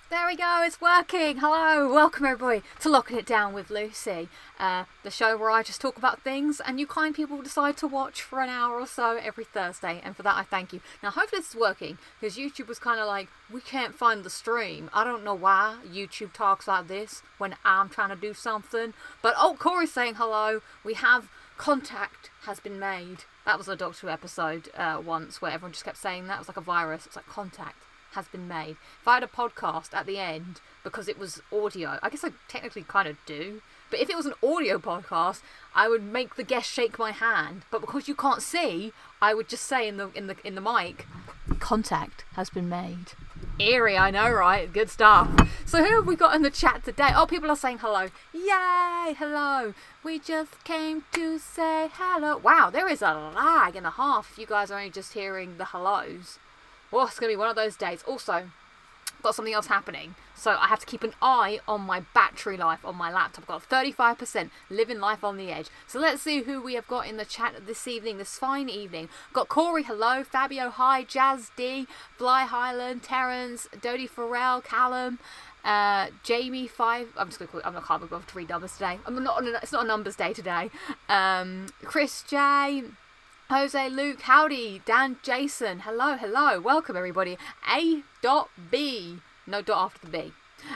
There we go, it's working. Hello, welcome everybody to Locking It Down with Lucy, the show where I just talk about things and you kind people decide to watch for an hour or so every Thursday, and for that I thank you. Now hopefully this is working, because YouTube was kind of like, we can't find the stream. I don't know why YouTube talks like this when I'm trying to do something, but oh, Corey's saying hello. We have contact has been made. That was a Doctor Who episode once where everyone just kept saying that. It was like a virus. It's like contact has been made. If I had a podcast at the end because it was audio, I guess I technically kind of do, but if it was an audio podcast I would make the guest shake my hand, but because you can't see I would just say in the mic, contact has been made. Eerie, I know, right? Good stuff. So who have we got in the chat today? Oh, people are saying hello. Yay, hello. We just came to say hello. Wow, there is a lag and a half if you guys are only just hearing the hellos. Well, it's going to be one of those days. Also, got something else happening. So I have to keep an eye on my battery life on my laptop. I've got 35%, living life on the edge. So let's see who we have got in the chat this evening, this fine evening. Got Corey, hello. Fabio, hi. Jazz D, Fly Highland, Terrence, Dodie Farrell, Callum, Jamie 5. I'm just going to call it, I can't remember 3 numbers today. It's not a numbers day today. Chris J, Jose, Luke, howdy, Dan, Jason, hello, welcome everybody. A.B, no dot after the B.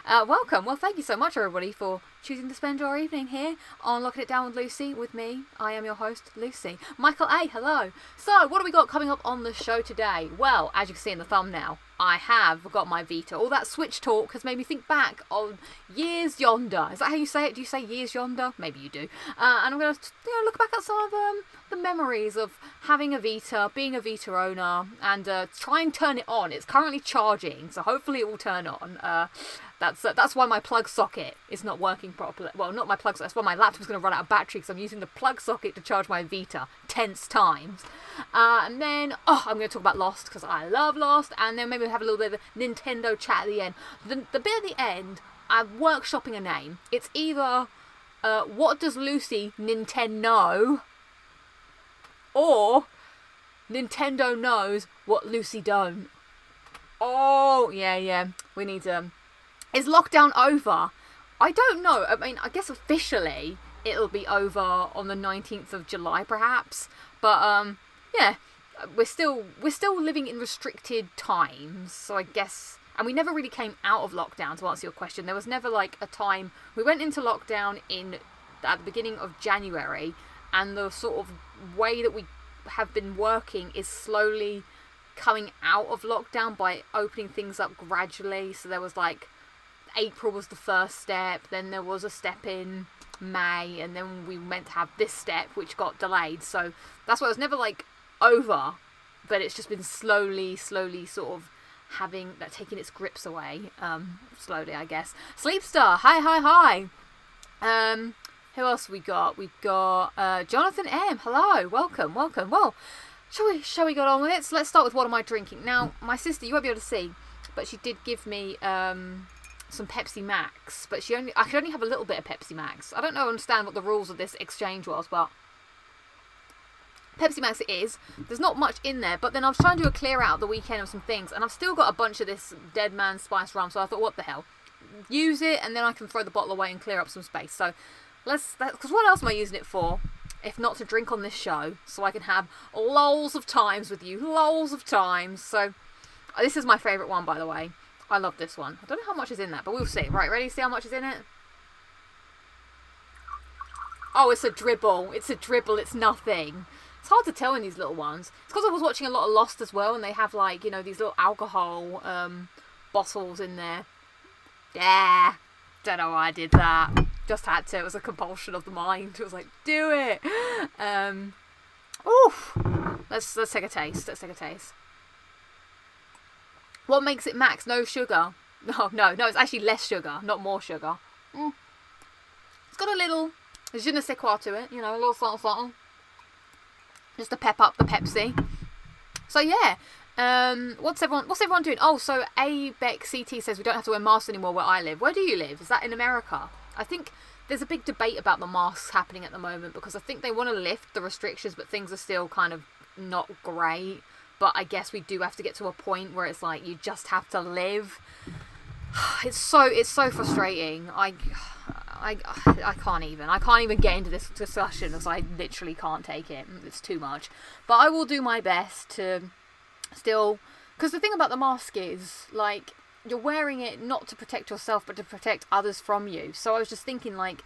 Welcome. Well, thank you so much everybody for choosing to spend your evening here on Locking It Down with Lucy with me. I am your host, Lucy. Michael A, hello. So, what do we got coming up on the show today? Well, as you can see in the thumbnail, I have got my Vita. All that Switch talk has made me think back on years yonder. Is that how you say it? Do you say years yonder? Maybe you do. And I'm going to look back at some of the memories of having a Vita, being a Vita owner, and try and turn it on. It's currently charging, so hopefully it will turn on. That's why my plug socket is not working properly. Well, not my plug socket. That's why my laptop's going to run out of battery, because I'm using the plug socket to charge my Vita tense times. And then, I'm going to talk about Lost, because I love Lost. And then maybe we'll have a little bit of a Nintendo chat at the end. The bit at the end, I'm workshopping a name. It's either, what does Lucy Nintendo, or Nintendo knows what Lucy don't. Oh, yeah. We need to... Is lockdown over? I don't know. I mean, I guess officially it'll be over on the 19th of July, perhaps. But, yeah, we're still living in restricted times. So I guess... And we never really came out of lockdown, to answer your question. There was never, like, a time... We went into lockdown at the beginning of January, and the sort of way that we have been working is slowly coming out of lockdown by opening things up gradually. So there was, like... April was the first step, then there was a step in May, and then we meant to have this step, which got delayed. So that's why it was never, like, over, but it's just been slowly sort of taking its grips away, slowly, I guess. Sleepstar, hi. Who else we got? We got Jonathan M, hello, welcome. Well, shall we get on with it? So let's start with what am I drinking. Now, my sister, you won't be able to see, but she did give me some Pepsi Max, but I could only have a little bit of Pepsi Max. I don't understand what the rules of this exchange was, but Pepsi Max it is. There's not much in there, but then I was trying to do a clear out the weekend of some things, and I've still got a bunch of this Dead Man Spice rum, so I thought, what the hell? Use it, and then I can throw the bottle away and clear up some space. So because what else am I using it for? If not to drink on this show, so I can have loads of times with you. Loads of times. So this is my favourite one, by the way. I love this one. I don't know how much is in that, but we'll see. Right, ready to see how much is in it? Oh, it's a dribble. It's nothing. It's hard to tell in these little ones. It's because I was watching a lot of Lost as well, and they have, like, these little alcohol bottles in there. Yeah. Don't know why I did that. Just had to. It was a compulsion of the mind. It was like, do it. Oof. Let's take a taste. What makes it max? No sugar. No, it's actually less sugar, not more sugar. It's got a little je ne sais quoi to it, a little something. Just to pep up the Pepsi. So yeah, what's everyone doing? Oh, so ABEC CT says we don't have to wear masks anymore where I live. Where do you live? Is that in America? I think there's a big debate about the masks happening at the moment, because I think they want to lift the restrictions, but things are still kind of not great. But I guess we do have to get to a point where it's like you just have to live. It's so frustrating. I can't even get into this discussion because I literally can't take it. It's too much. But I will do my best to still, because the thing about the mask is, like, you're wearing it not to protect yourself but to protect others from you. So I was just thinking, like,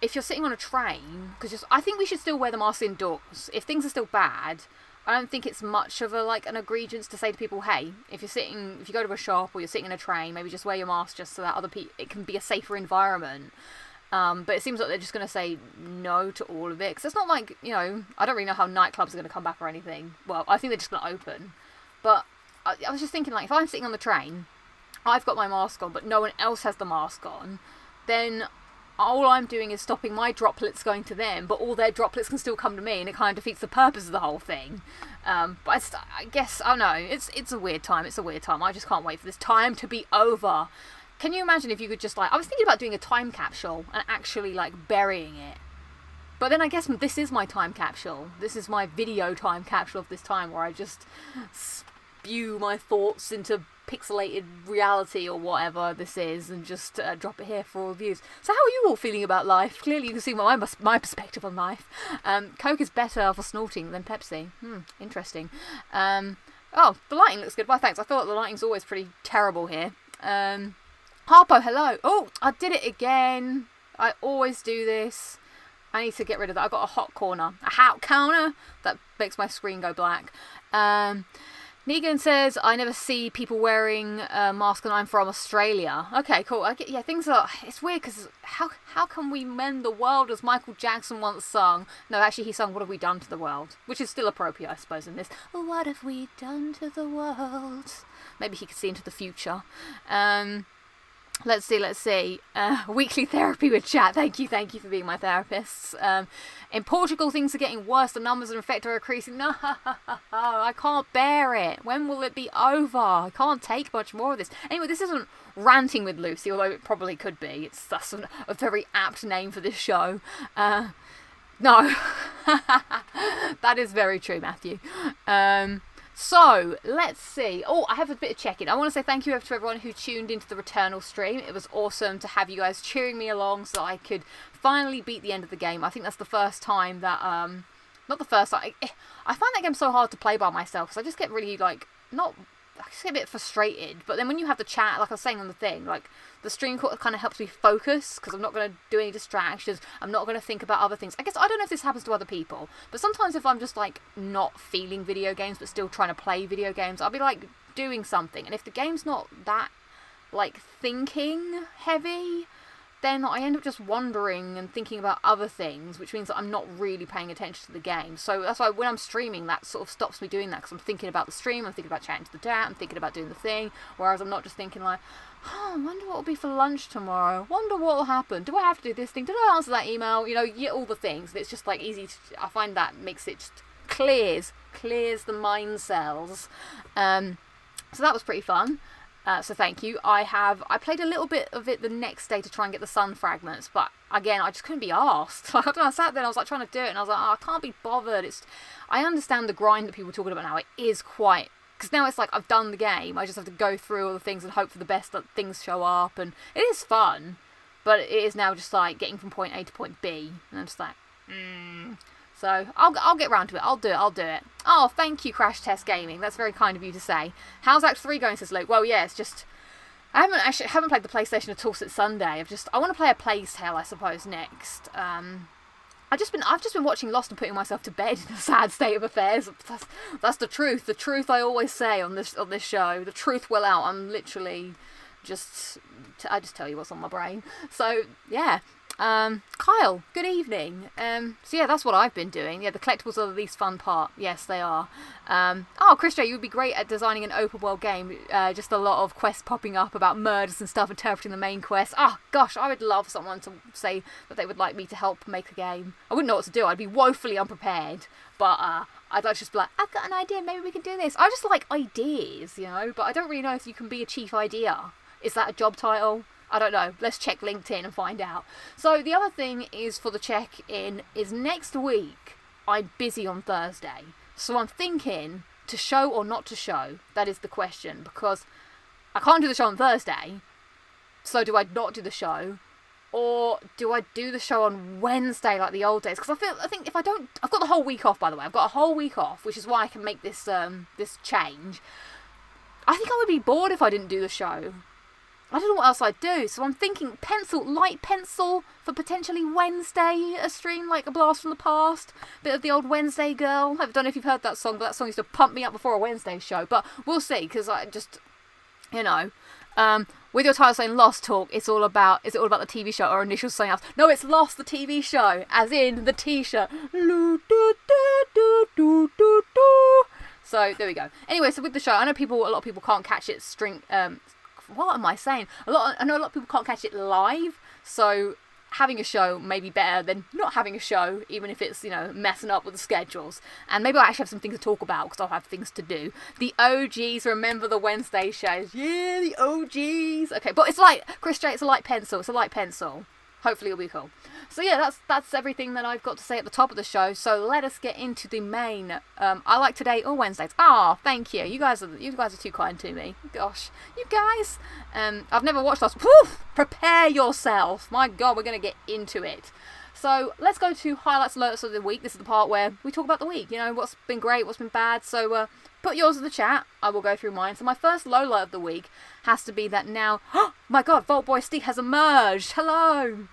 if you're sitting on a train, because I think we should still wear the mask indoors. If things are still bad, I don't think it's much of an egregious to say to people, hey, if you go to a shop or you're sitting in a train, maybe just wear your mask just so that other people, it can be a safer environment. But it seems like they're just going to say no to all of it, because it's not like, I don't really know how nightclubs are going to come back or anything. Well, I think they're just going to open. But I was just thinking, like, if I'm sitting on the train, I've got my mask on, but no one else has the mask on, then all I'm doing is stopping my droplets going to them, but all their droplets can still come to me, and it kind of defeats the purpose of the whole thing. But I guess, I don't know, it's a weird time, I just can't wait for this time to be over. Can you imagine if you could just, like, I was thinking about doing a time capsule and actually, like, burying it. But then I guess this is my time capsule. This is my video time capsule of this time, where I just spew my thoughts into pixelated reality or whatever this is, and just drop it here for all views. So how are you all feeling about life? Clearly you can see my perspective on life. Coke is better for snorting than Pepsi. Interesting. Oh, the lighting looks good. Why, thanks. I feel like the lighting's always pretty terrible here. Harpo, hello. Oh, I did it again. I always do this. I need to get rid of that. I've got a hot corner that makes my screen go black. Negan says, I never see people wearing a mask and I'm from Australia. Okay, cool. It's weird because how can we mend the world, as Michael Jackson once sung? No, actually he sung What Have We Done to the World, which is still appropriate, I suppose, in this. What have we done to the world? Maybe he could see into the future. Let's see. Weekly therapy with chat. Thank you for being my therapists. In Portugal, things are getting worse. The numbers of infected are increasing. No, I can't bear it. When will it be over? I can't take much more of this. Anyway, this isn't ranting with Lucy, although it probably could be. That's a very apt name for this show. No, that is very true, Matthew. So, let's see. Oh, I have a bit of check-in. I want to say thank you to everyone who tuned into the Returnal stream. It was awesome to have you guys cheering me along so that I could finally beat the end of the game. I think that's the first time that, not the first time. I find that game so hard to play by myself, because I just get really, like, I just get a bit frustrated. But then when you have the chat, like I was saying on the thing, like, the stream kind of helps me focus, because I'm not going to do any distractions. I'm not going to think about other things. I guess I don't know if this happens to other people, but sometimes if I'm just, like, not feeling video games but still trying to play video games, I'll be, like, doing something. And if the game's not that, like, thinking heavy, then I end up just wandering and thinking about other things, which means that I'm not really paying attention to the game. So that's why when I'm streaming, that sort of stops me doing that, because I'm thinking about the stream, I'm thinking about chatting to the chat, I'm thinking about doing the thing, whereas I'm not just thinking like, I wonder what will be for lunch tomorrow, wonder what will happen, do I have to do this thing, did I answer that email, you get all the things, and it's just like easy I find that makes it just clears the mind cells. So that was pretty fun. So thank you. I played a little bit of it the next day to try and get the sun fragments, but again, I just couldn't be arsed. Like, I sat there and I was like trying to do it, and I was like, I can't be bothered. I understand the grind that people are talking about now. It is quite, because now it's like I've done the game. I just have to go through all the things and hope for the best that things show up, and it is fun, but it is now just like getting from point A to point B, and I'm just like, So I'll get round to it. I'll do it. Oh, thank you, Crash Test Gaming. That's very kind of you to say. How's Act 3 going, says Luke? Well, yeah, it's just I haven't played the PlayStation at all since Sunday. I want to play a Plague Tale, I suppose, next. I've just been watching Lost and putting myself to bed in a sad state of affairs. That's the truth. The truth I always say on this show. The truth will out. I'm literally I just tell you what's on my brain. So yeah. Kyle, good evening. So yeah, that's what I've been doing. Yeah, the collectibles are the least fun part. Yes, they are. Chris J, you would be great at designing an open world game. Just a lot of quests popping up about murders and stuff, interpreting the main quest. Gosh, I would love someone to say that they would like me to help make a game. I wouldn't know what to do. I'd be woefully unprepared. But I'd like to just be like, I've got an idea, maybe we can do this. I just like ideas, but I don't really know if you can be a chief idea. Is that a job title? I don't know. Let's check LinkedIn and find out. So the other thing is for the check-in is next week I'm busy on Thursday. So I'm thinking to show or not to show. That is the question, because I can't do the show on Thursday, so do I not do the show? Or do I do the show on Wednesday like the old days? Because I think if I don't... I've got the whole week off, by the way. I've got a whole week off, which is why I can make this this change. I think I would be bored if I didn't do the show. I don't know what else I'd do. So I'm thinking light pencil for potentially Wednesday, a stream like a blast from the past. Bit of the old Wednesday girl. I don't know if you've heard that song, but that song used to pump me up before a Wednesday show. But we'll see, because I just, you know... with your title saying Lost talk, is it all about the TV show or initials saying else? No, it's Lost the TV show, as in the T-shirt. So there we go. Anyway, so with the show, I know a lot of people can't catch it what am I saying? I know a lot of people can't catch it live, so having a show may be better than not having a show, even if it's, messing up with the schedules. And maybe I actually have some things to talk about, because I'll have things to do. The OGs remember the Wednesday shows. Yeah, the OGs. Okay, but it's like, Chris J, it's a light pencil. It's a light pencil. Hopefully it'll be cool. So yeah, that's everything that I've got to say at the top of the show. So let us get into the main. I like today or Wednesdays. Ah, thank you. You guys are too kind to me. Gosh, you guys. I've never watched Lost. Poof! Prepare yourself. My God, we're gonna get into it. So let's go to highlights alerts of the week. This is the part where we talk about the week. What's been great, what's been bad. So put yours in the chat. I will go through mine. So my first low light of the week has to be that now. Oh my God, Vault Boy Steve has emerged. Hello.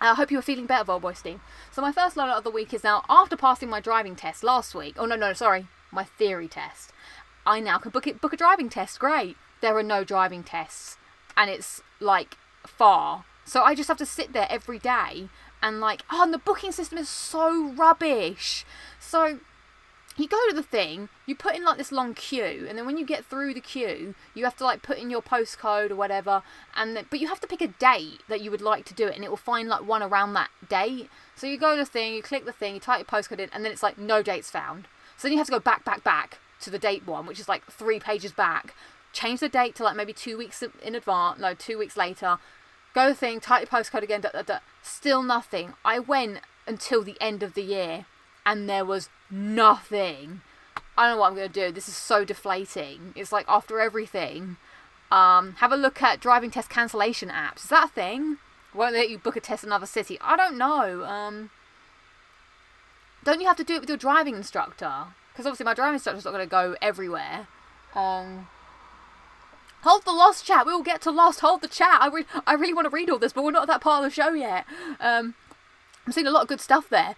I hope you are feeling better, Vault Boy Steve. So my first low light of the week is now, after passing my driving test last week. Oh no, sorry, my theory test. I now can book a driving test. Great. There are no driving tests, and it's like far. So I just have to sit there every day. And and the booking system is so rubbish. So you go to the thing, you put in this long queue, and then when you get through the queue, you have to put in your postcode or whatever, but you have to pick a date that you would like to do it, and it will find one around that date. So you go to the thing, you click the thing, you type your postcode in, and then it's no dates found. So then you have to go back to the date one, which is 3 pages back, change the date to maybe 2 weeks in advance, 2 weeks later. Go to the thing, type your postcode again, still nothing. I went until the end of the year, and there was nothing. I don't know what I'm going to do. This is so deflating. It's after everything. Have a look at driving test cancellation apps. Is that a thing? Won't let you book a test in another city? I don't know. Don't you have to do it with your driving instructor? Because obviously my driving instructor's not going to go everywhere. Hold the Lost chat. We will get to Lost. Hold the chat. I really want to read all this, but we're not at that part of the show yet. I'm seeing a lot of good stuff there.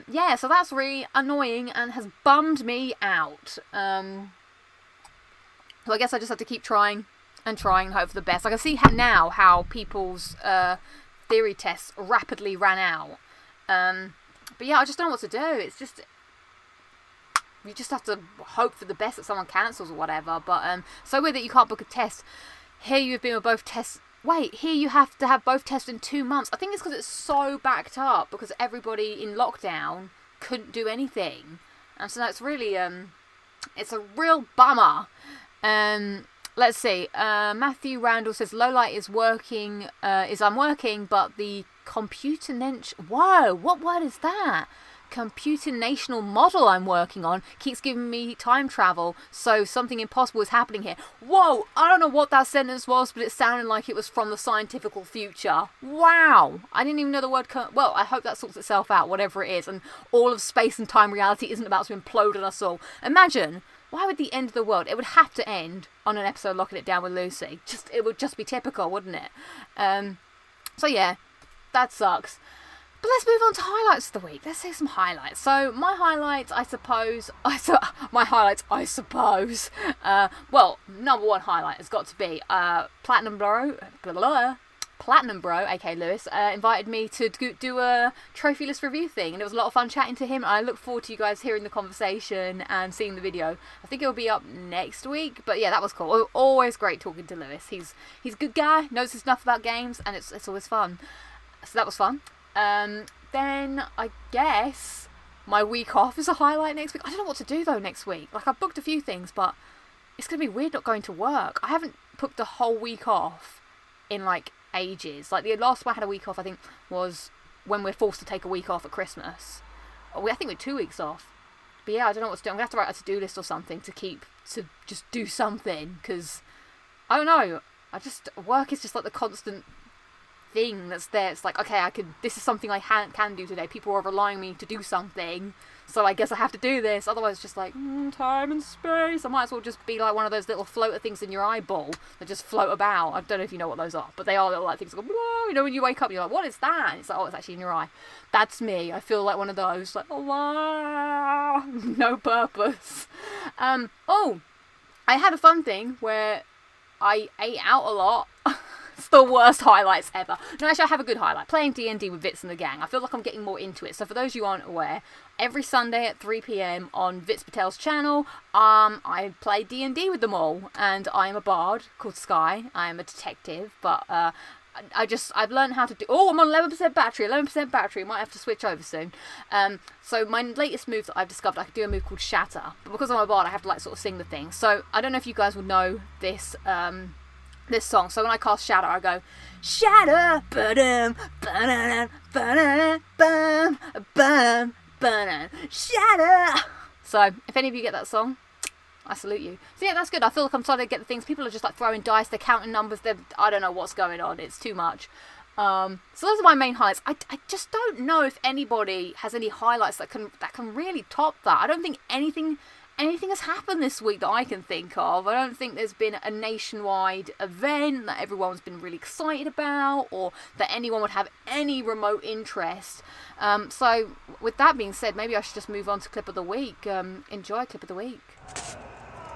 Yeah, so that's really annoying and has bummed me out. So I guess I just have to keep trying and hope for the best. I can see now how people's theory tests rapidly ran out. But yeah, I just don't know what to do. It's just... You just have to hope for the best that someone cancels or whatever. But so weird that you can't book a test. Here you've been with both tests. Wait, here you have to have both tests in 2 months. I think it's because it's so backed up because everybody in lockdown couldn't do anything. And so that's really it's a real bummer. Let's see. Matthew Randall says Lowlight is working. I'm working, but the Whoa, what word is that? Computational model I'm working on keeps giving me time travel, so something impossible is happening here. Whoa, I don't know what that sentence was, but it sounded like it was from the scientifical future. Wow, I didn't even know the word well, I hope that sorts itself out, whatever it is, and all of space and time reality isn't about to implode on us all. Imagine, why would the end of the world, it would have to end on an episode Locking It Down with Lucy. It would just be typical, wouldn't it? So yeah, that sucks. But let's move on to highlights of the week. Let's say some highlights. So my highlights, I suppose. Well, number one highlight has got to be Platinum Bro, aka Lewis, invited me to do a trophy list review thing, and it was a lot of fun chatting to him. And I look forward to you guys hearing the conversation and seeing the video. I think it'll be up next week, but yeah, that was cool. Always great talking to Lewis. He's a good guy, knows his stuff about games, and it's always fun. So that was fun. Then I guess my week off is a highlight next week. I don't know what to do though next week. I've booked a few things, but it's going to be weird not going to work. I haven't booked a whole week off in ages. The last time I had a week off, I think, was when we're forced to take a week off at Christmas. I think we're 2 weeks off. But yeah, I don't know what to do. I'm going to have to write a to-do list or something to just do something, because I don't know. Work is just like the constant thing that's there. It's like, okay, this is something I can do today. People are relying on me to do something, so I guess I have to do this. Otherwise, it's just like, time and space. I might as well just be like one of those little floater things in your eyeball that just float about. I don't know if you know what those are, but they are little like things that go, whoa, you know, when you wake up, you're like, what is that? And it's like, oh, it's actually in your eye. That's me. I feel like one of those, like, oh, wow, no purpose. Oh, I had a fun thing where I ate out a lot. It's the worst highlights ever. No, actually, I have a good highlight. Playing D&D with Vits and the gang. I feel like I'm getting more into it. So for those of you who aren't aware, every Sunday at 3 p.m. on Vits Patel's channel, I play D&D with them all. And I'm a bard called Sky. I'm a detective, but I've learned how to do... Oh, I'm on 11% battery. Might have to switch over soon. So my latest move that I've discovered, I could do a move called Shatter. But because I'm a bard, I have to like sort of sing the thing. So I don't know if you guys will know this this song. So when I cast Shatter, I go, Shatter, ba-dum, ba-dum, ba-dum, bum, bum, ba-dum, Shatter. So if any of you get that song, I salute you. So yeah, that's good. I feel like I'm starting to get the things. People are just like throwing dice, they're counting numbers, I don't know what's going on. It's too much. So those are my main highlights. I just don't know if anybody has any highlights that can really top that. I don't think anything has happened this week that I can think of. I don't think there's been a nationwide event that everyone's been really excited about, or that anyone would have any remote interest. So with that being said, maybe I should just move on to clip of the week. Enjoy clip of the week.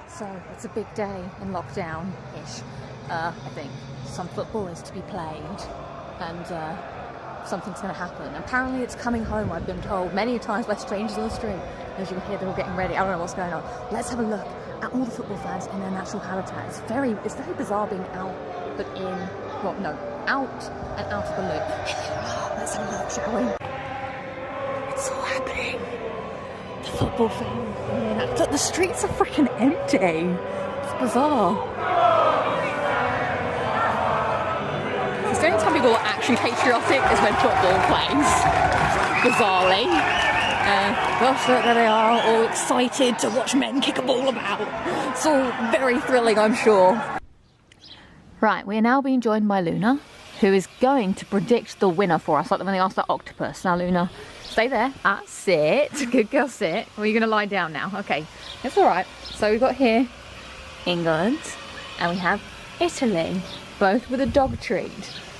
So it's a big day in lockdown-ish. I think some football is to be played, and something's going to happen. Apparently it's coming home, I've been told many times by strangers on the street. As you can hear, they're all getting ready. I don't know what's going on. Let's have a look at all the football fans in their natural habitat. It's very bizarre being out, but out and out of the loop. Let's have a look, shall we? It's all happening. The football fans. The streets are freaking empty. It's bizarre. The only time people are actually patriotic is when football plays. Bizarrely. Gosh, look, there they are, all excited to watch men kick a ball about. It's all very thrilling, I'm sure. Right, we are now being joined by Luna, who is going to predict the winner for us, like when they asked that octopus. Now, Luna, stay there. Sit. Good girl, sit. Or are you going to lie down now? Okay, it's all right. So we've got here England, and we have Italy, both with a dog treat.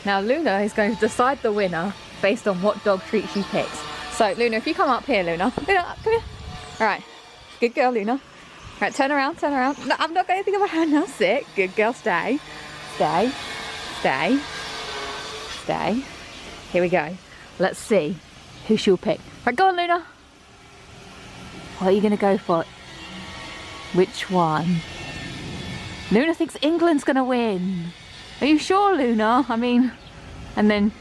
Now, Luna is going to decide the winner based on what dog treat she picks. So, Luna, if you come up here, Luna. Luna, come here. All right. Good girl, Luna. All right, turn around. No, I'm not going to think about her now. Sit. Good girl, stay. Stay. Here we go. Let's see who she'll pick. Right, go on, Luna. What are you going to go for? Which one? Luna thinks England's going to win. Are you sure, Luna? I mean, and then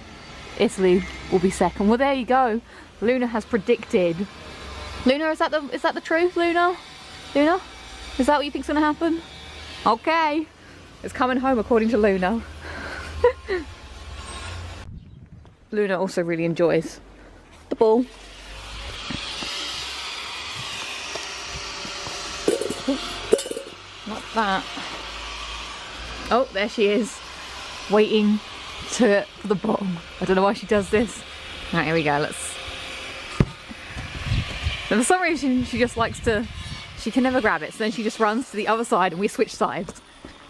Italy will be second. Well, there you go. Luna has predicted. Luna, is that the truth, Luna? Luna? Is that what you think's gonna happen? Okay. It's coming home according to Luna. Luna also really enjoys the ball. Not that. Oh, there she is. Waiting for the ball. I don't know why she does this. Right, here we go. And for some reason, she just likes to... She can never grab it, so then she just runs to the other side and we switch sides.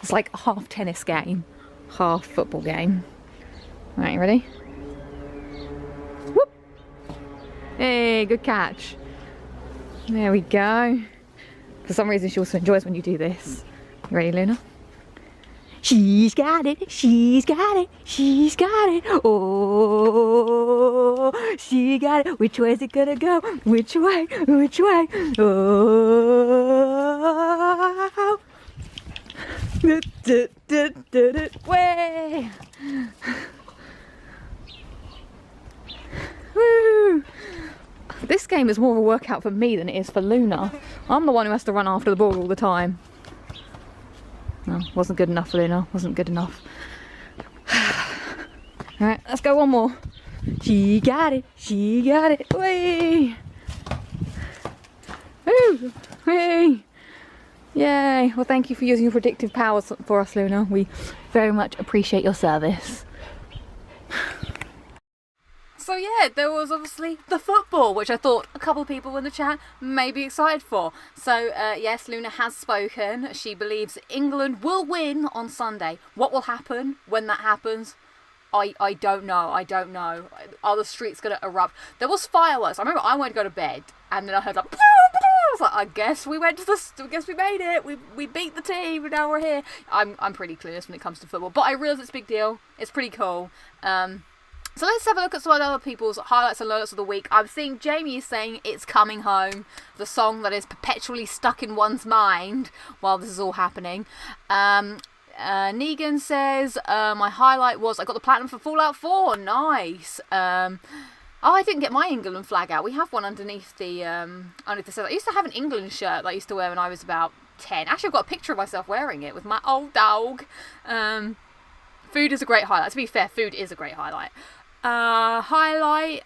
It's like a half tennis game, half football game. Right, you ready? Whoop! Hey, good catch. There we go. For some reason, she also enjoys when you do this. You ready, Luna? She's got it, she's got it, she's got it. Oh, she got it. Which way is it gonna go? Which way? Which way? Oh. Way. Woo. This game is more of a workout for me than it is for Luna. I'm the one who has to run after the ball all the time. No, wasn't good enough, Luna. Wasn't good enough. Alright, let's go one more. She got it. She got it. Whee! Woo! Whee! Yay. Well, thank you for using your predictive powers for us, Luna. We very much appreciate your service. So yeah, there was obviously the football, which I thought a couple of people in the chat may be excited for. So yes, Luna has spoken. She believes England will win on Sunday. What will happen when that happens? I don't know. I don't know. Are the streets going to erupt? There was fireworks. I remember I went to go to bed, and then I heard like, I was like, I guess we went to I guess we made it. We beat the team, and now we're here. I'm pretty clueless when it comes to football, but I realise it's a big deal. It's pretty cool. So let's have a look at some other people's highlights and lowlights of the week. I'm seeing Jamie is saying It's Coming Home, the song that is perpetually stuck in one's mind while this is all happening. Negan says, my highlight was I got the platinum for Fallout 4. Nice. I didn't get my England flag out. We have one underneath the set. I used to have an England shirt that I used to wear when I was about 10. Actually, I've got a picture of myself wearing it with my old dog. Food is a great highlight. To be fair, food is a great highlight. Highlight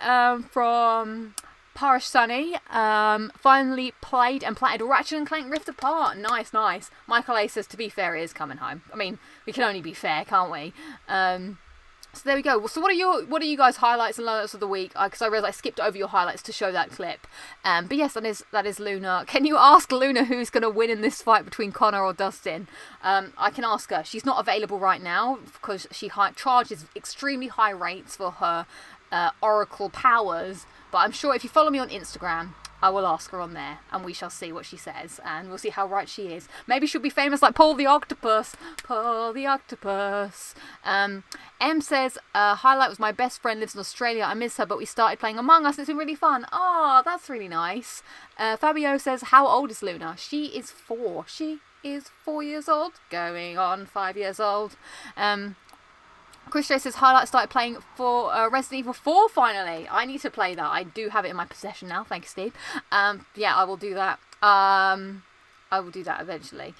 from Parish Sunny. Finally played and platted Ratchet and Clank Rift Apart. Nice, nice. Michael A says, to be fair, it is coming home. I mean, we can only be fair, can't we? So there we go. So what are you guys' highlights and lowlights of the week? Because I realised I skipped over your highlights to show that clip. But yes, that is Luna. Can you ask Luna who's going to win in this fight between Connor or Dustin? I can ask her. She's not available right now because she charges extremely high rates for her oracle powers. But I'm sure if you follow me on Instagram, I will ask her on there, and we shall see what she says, and we'll see how right she is. Maybe she'll be famous like Paul the Octopus. Paul the Octopus. M says, highlight was my best friend lives in Australia. I miss her, but we started playing Among Us, and it's been really fun. Oh, that's really nice. Fabio says, how old is Luna? She is 4. She is 4 years old, going on 5 years old. Chris J says, highlight started playing for Resident Evil 4 finally. I need to play that. I do have it in my possession now. Thank you, Steve. Yeah, I will do that. I will do that eventually.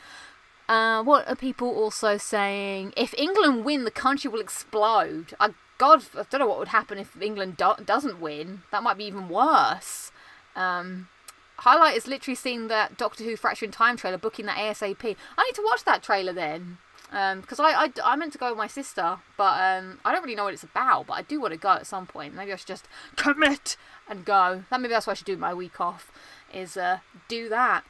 What are people also saying? If England win, the country will explode. God, I don't know what would happen if England doesn't win. That might be even worse. Highlight is literally seeing that Doctor Who Fracture in Time trailer, booking that ASAP. I need to watch that trailer then. Because I meant to go with my sister, but I don't really know what it's about, but I do want to go at some point. Maybe I should just commit and go. Maybe that's what I should do my week off, is do that.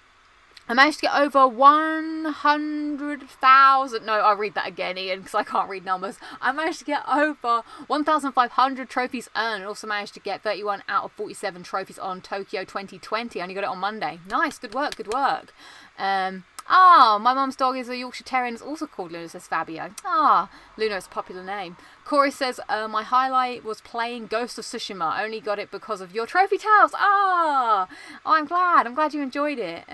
I managed to get over 100,000. No, I'll read that again, Ian, because I can't read numbers. I managed to get over 1,500 trophies earned. I also managed to get 31 out of 47 trophies on Tokyo 2020. I only got it on Monday. Nice, good work, good work. My mum's dog is a Yorkshire Terrier and it's also called Luna, says Fabio. Luna is a popular name. Corey says, my highlight was playing Ghost of Tsushima. Only got it because of your trophy towels. I'm glad you enjoyed it.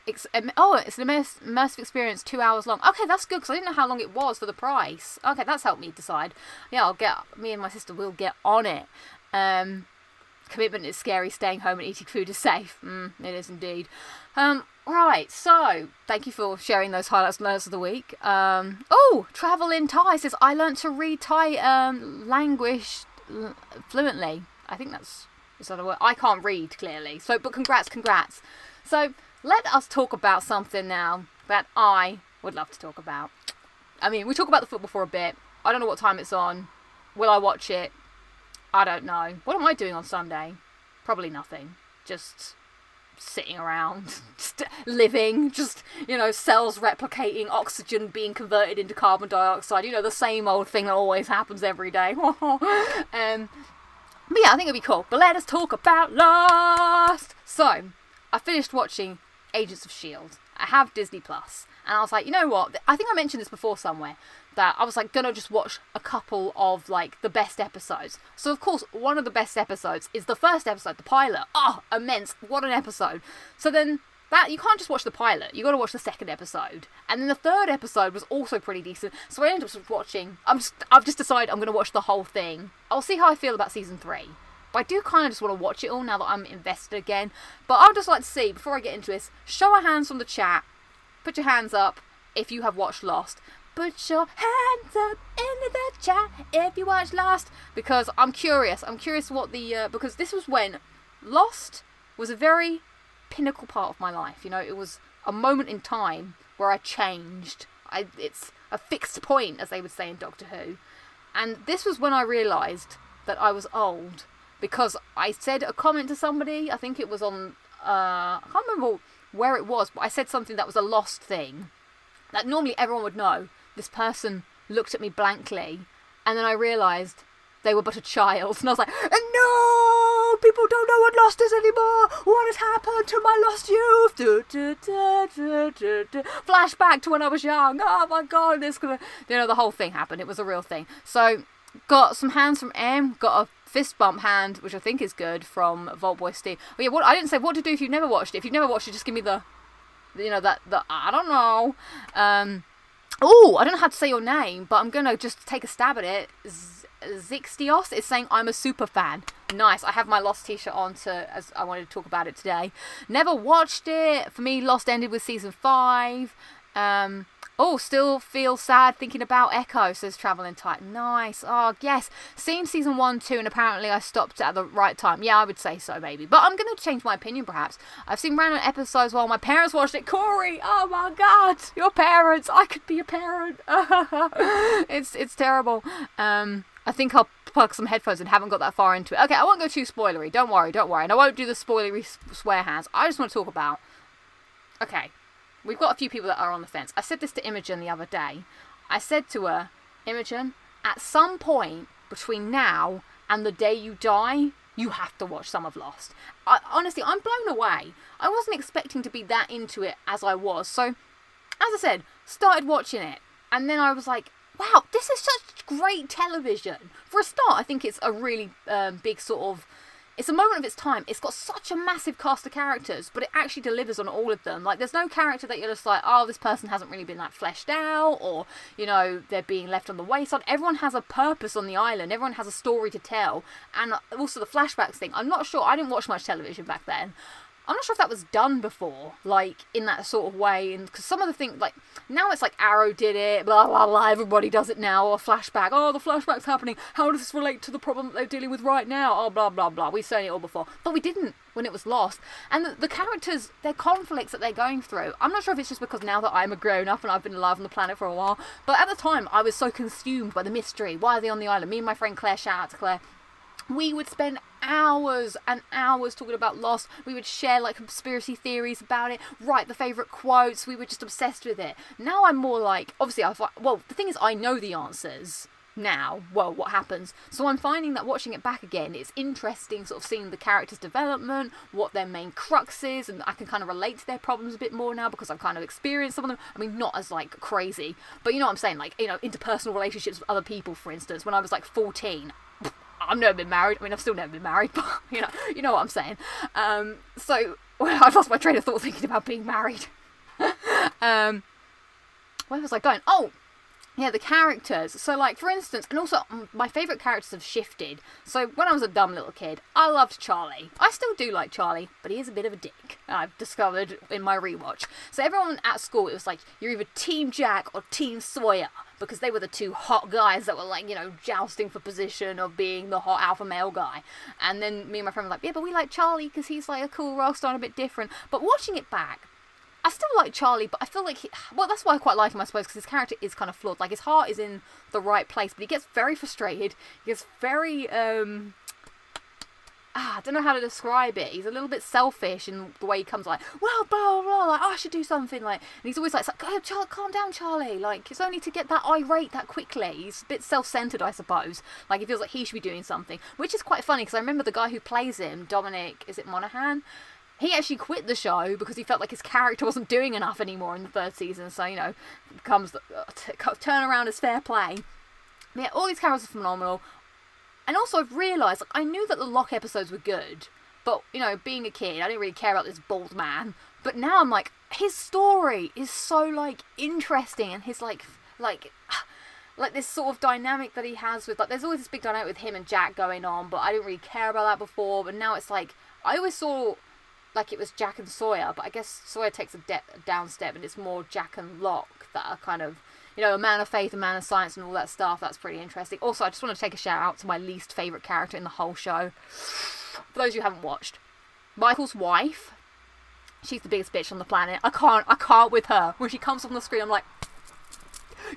It's an immersive experience, 2 hours long. Okay, that's good, because I didn't know how long it was for the price. Okay, that's helped me decide. Yeah, me and my sister will get on it. Commitment is scary, staying home and eating food is safe. It is indeed. Right, so thank you for sharing those highlights and lowlights of the week. Travel in Thai says, I learnt to read Thai language fluently. I think is that a word? I can't read, clearly. So, but congrats. So, let us talk about something now that I would love to talk about. I mean, we talk about the football for a bit. I don't know what time it's on. Will I watch it? I don't know. What am I doing on Sunday? Probably nothing. Just sitting around, just living, just, cells replicating, oxygen being converted into carbon dioxide. The same old thing that always happens every day. But yeah, I think it'd be cool. But let us talk about Lost. So, I finished watching Agents of S.H.I.E.L.D. I have Disney Plus, and I was like, you know what? I think I mentioned this before somewhere, that I was like, gonna just watch a couple of like the best episodes. So of course, one of the best episodes is the first episode, the pilot. Immense! What an episode! So then that you can't just watch the pilot. You got to watch the second episode, and then the third episode was also pretty decent. So I ended up watching. I've just decided I'm gonna watch the whole thing. I'll see how I feel about season 3. But I do kind of just want to watch it all now that I'm invested again. But I'd just like to see, before I get into this, show of hands from the chat. Put your hands up if you have watched Lost. Put your hands up in the chat if you watched Lost. Because I'm curious. What because this was when Lost was a very pinnacle part of my life. I a moment in time where I changed. It's a fixed point, as they would say in Doctor Who. And this was when I realised that I was old, because I said a comment to somebody, I think it was on, I can't remember where it was, but I said something that was a Lost thing, that normally everyone would know. This person looked at me blankly, and then I realised they were but a child, and I was like, no, people don't know what Lost is anymore, what has happened to my lost youth, flashback to when I was young, oh my god, the whole thing happened, it was a real thing. So, got some hands from M, got a fist bump hand, which I think is good, from Vault Boy Steve. Oh yeah, I didn't say what to do if you've never watched it. If you've never watched it, just give me the I don't know. I don't know how to say your name, but I'm gonna just take a stab at it. Zixtios is saying I'm a super fan. Nice. I have my Lost t-shirt on as I wanted to talk about it today. Never watched it. For me, Lost ended with season 5. Still feel sad thinking about Echo, says Travelling Titan. Nice. Oh, yes. Seen season 1, 2, and apparently I stopped at the right time. Yeah, I would say so, maybe. But I'm going to change my opinion, perhaps. I've seen random episodes while my parents watched it. Corey! Oh, my God! Your parents! I could be a parent! It's terrible. I think I'll plug some headphones and haven't got that far into it. Okay, I won't go too spoilery. Don't worry. And I won't do the spoilery swear hands. I just want to talk about... Okay. We've got a few people that are on the fence. I said this to Imogen the other day. I said to her, Imogen, at some point between now and the day you die, you have to watch some of Lost. Honestly, I'm blown away. I wasn't expecting to be that into it as I was. So, as I said, started watching it. And then I was like, wow, this is such great television. For a start, I think it's a really big sort of... It's a moment of its time. It's got such a massive cast of characters, but it actually delivers on all of them. Like, there's no character that you're just like, oh, this person hasn't really been, like, fleshed out, or, you know, they're being left on the wayside. Everyone has a purpose on the island. Everyone has a story to tell. And also the flashbacks thing. I'm not sure. I didn't watch much television back then. I'm not sure if that was done before, like, in that sort of way, and because some of the things, like, now it's like Arrow did it, blah, blah, blah, everybody does it now, or flashback, oh, the flashback's happening, how does this relate to the problem that they're dealing with right now, oh, blah, blah, blah, we've seen it all before, but we didn't when it was Lost, and the characters, their conflicts that they're going through, I'm not sure if it's just because now that I'm a grown-up and I've been alive on the planet for a while, but at the time, I was so consumed by the mystery, why are they on the island, me and my friend Claire, shout out to Claire, we would spend hours and hours talking about Lost. We would share, like, conspiracy theories about it, write the favourite quotes. We were just obsessed with it. Now I'm more like, obviously, the thing is, I know the answers now. Well, what happens? So I'm finding that watching it back again, it's interesting sort of seeing the characters' development, what their main crux is, and I can kind of relate to their problems a bit more now because I've kind of experienced some of them. I mean, not as, like, crazy, but you know what I'm saying? Like, you know, interpersonal relationships with other people, for instance. When I was, like, 14... I've never been married. I mean, I've still never been married, but, you know what I'm saying. I've lost my train of thought thinking about being married. Where was I going? Oh, yeah, the characters. So, like, for instance, and also, my favourite characters have shifted. So, when I was a dumb little kid, I loved Charlie. I still do like Charlie, but he is a bit of a dick, I've discovered in my rewatch. So, everyone at school, it was like, you're either Team Jack or Team Sawyer, because they were the two hot guys that were, like, you know, jousting for position of being the hot alpha male guy. And then me and my friend were like, yeah, but we like Charlie because he's, like, a cool rock star and a bit different. But watching it back, I still like Charlie, but I feel like that's why I quite like him, I suppose, because his character is kind of flawed. Like, his heart is in the right place, but he gets very frustrated. He gets very, I don't know how to describe it. He's a little bit selfish in the way he comes, like, well, blah, blah, blah, like, oh, I should do something, like, and he's always like, oh, Charlie, calm down, Charlie, like, it's only to get that irate that quickly. He's a bit self-centered, I suppose. Like, he feels like he should be doing something, which is quite funny, because I remember the guy who plays him, Dominic, is it Monaghan? He actually quit the show because he felt like his character wasn't doing enough anymore in the 3rd season, so, you know, comes turnaround is fair play. But yeah, all these characters are phenomenal. And also I've realised, like, I knew that the Locke episodes were good, but, you know, being a kid, I didn't really care about this bald man. But now I'm like, his story is so, like, interesting, and his, like this sort of dynamic that he has with, like, there's always this big dynamic with him and Jack going on, but I didn't really care about that before, but now it's like, I always saw... like it was Jack and Sawyer, but I guess Sawyer takes a down step, and it's more Jack and Locke that are kind of, you know, a man of faith, a man of science, and all that stuff. That's pretty interesting. Also, I just want to take a shout out to my least favourite character in the whole show. For those who haven't watched, Michael's wife. She's the biggest bitch on the planet. I can't with her. When she comes on the screen, I'm like,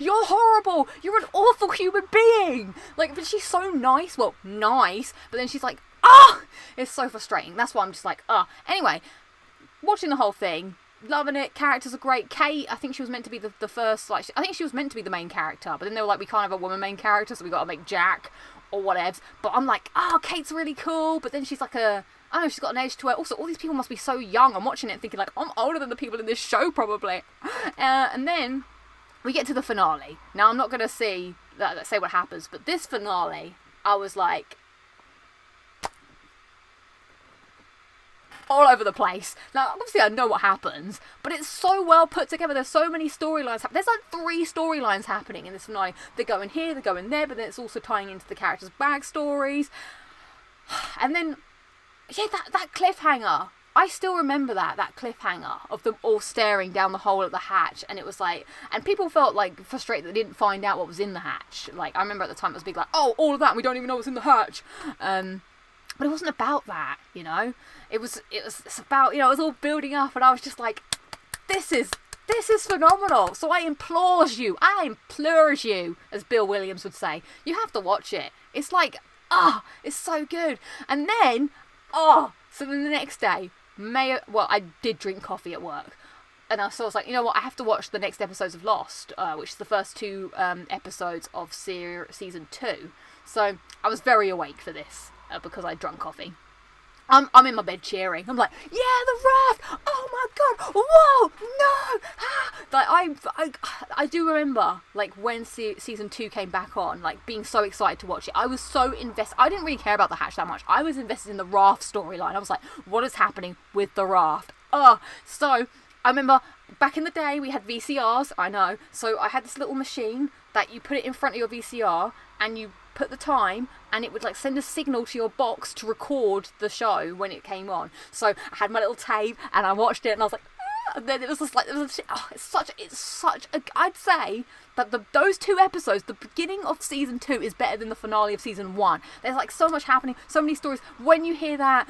you're horrible. You're an awful human being. Like, but she's so nice. Well, nice. But then she's like, it's so frustrating. That's why I'm just like, Anyway, watching the whole thing, loving it. Characters are great. Kate, I think she was meant to be the first, like, I think she was meant to be the main character. But then they were like, we can't have a woman main character, so we got to make Jack or whatever. But I'm like, Kate's really cool. But then she's like I don't know, she's got an age to her. Also, all these people must be so young. I'm watching it thinking, like, I'm older than the people in this show, probably. And then we get to the finale. Now, I'm not going to say what happens, but this finale, I was like, all over the place. Now, obviously, I know what happens, but it's so well put together. There's so many storylines. There's like 3 storylines happening in this finale. They're going here, they're going there, but then it's also tying into the characters' backstories. And then, yeah, that cliffhanger. I still remember that cliffhanger of them all staring down the hole at the hatch, and it was like, and people felt like frustrated that they didn't find out what was in the hatch. Like, I remember at the time it was big, like, all of that, and we don't even know what's in the hatch. But it wasn't about that, you know. It's about, you know, it was all building up, and I was just like, this is phenomenal. So I implore you, as Bill Williams would say, you have to watch it. It's like, it's so good. And then, so then the next day, I did drink coffee at work. And I was like, you know what, I have to watch the next episodes of Lost, which is the first 2 episodes of season 2. So I was very awake for this, because I drunk coffee. I'm in my bed cheering. I'm like, yeah, the raft! Oh my god! Whoa! No! Like, I do remember, like, when season 2 came back on, like, being so excited to watch it. I was so invested. I didn't really care about the hatch that much. I was invested in the raft storyline. I was like, what is happening with the raft? So I remember back in the day we had VCRs. I know. So I had this little machine that you put it in front of your VCR and you put the time, and it would like send a signal to your box to record the show when it came on. So I had my little tape and I watched it, and I was like, and then it was just like, it's such a, I'd say that those 2 episodes, the beginning of season 2 is better than the finale of season 1. There's like so much happening, so many stories. When you hear that,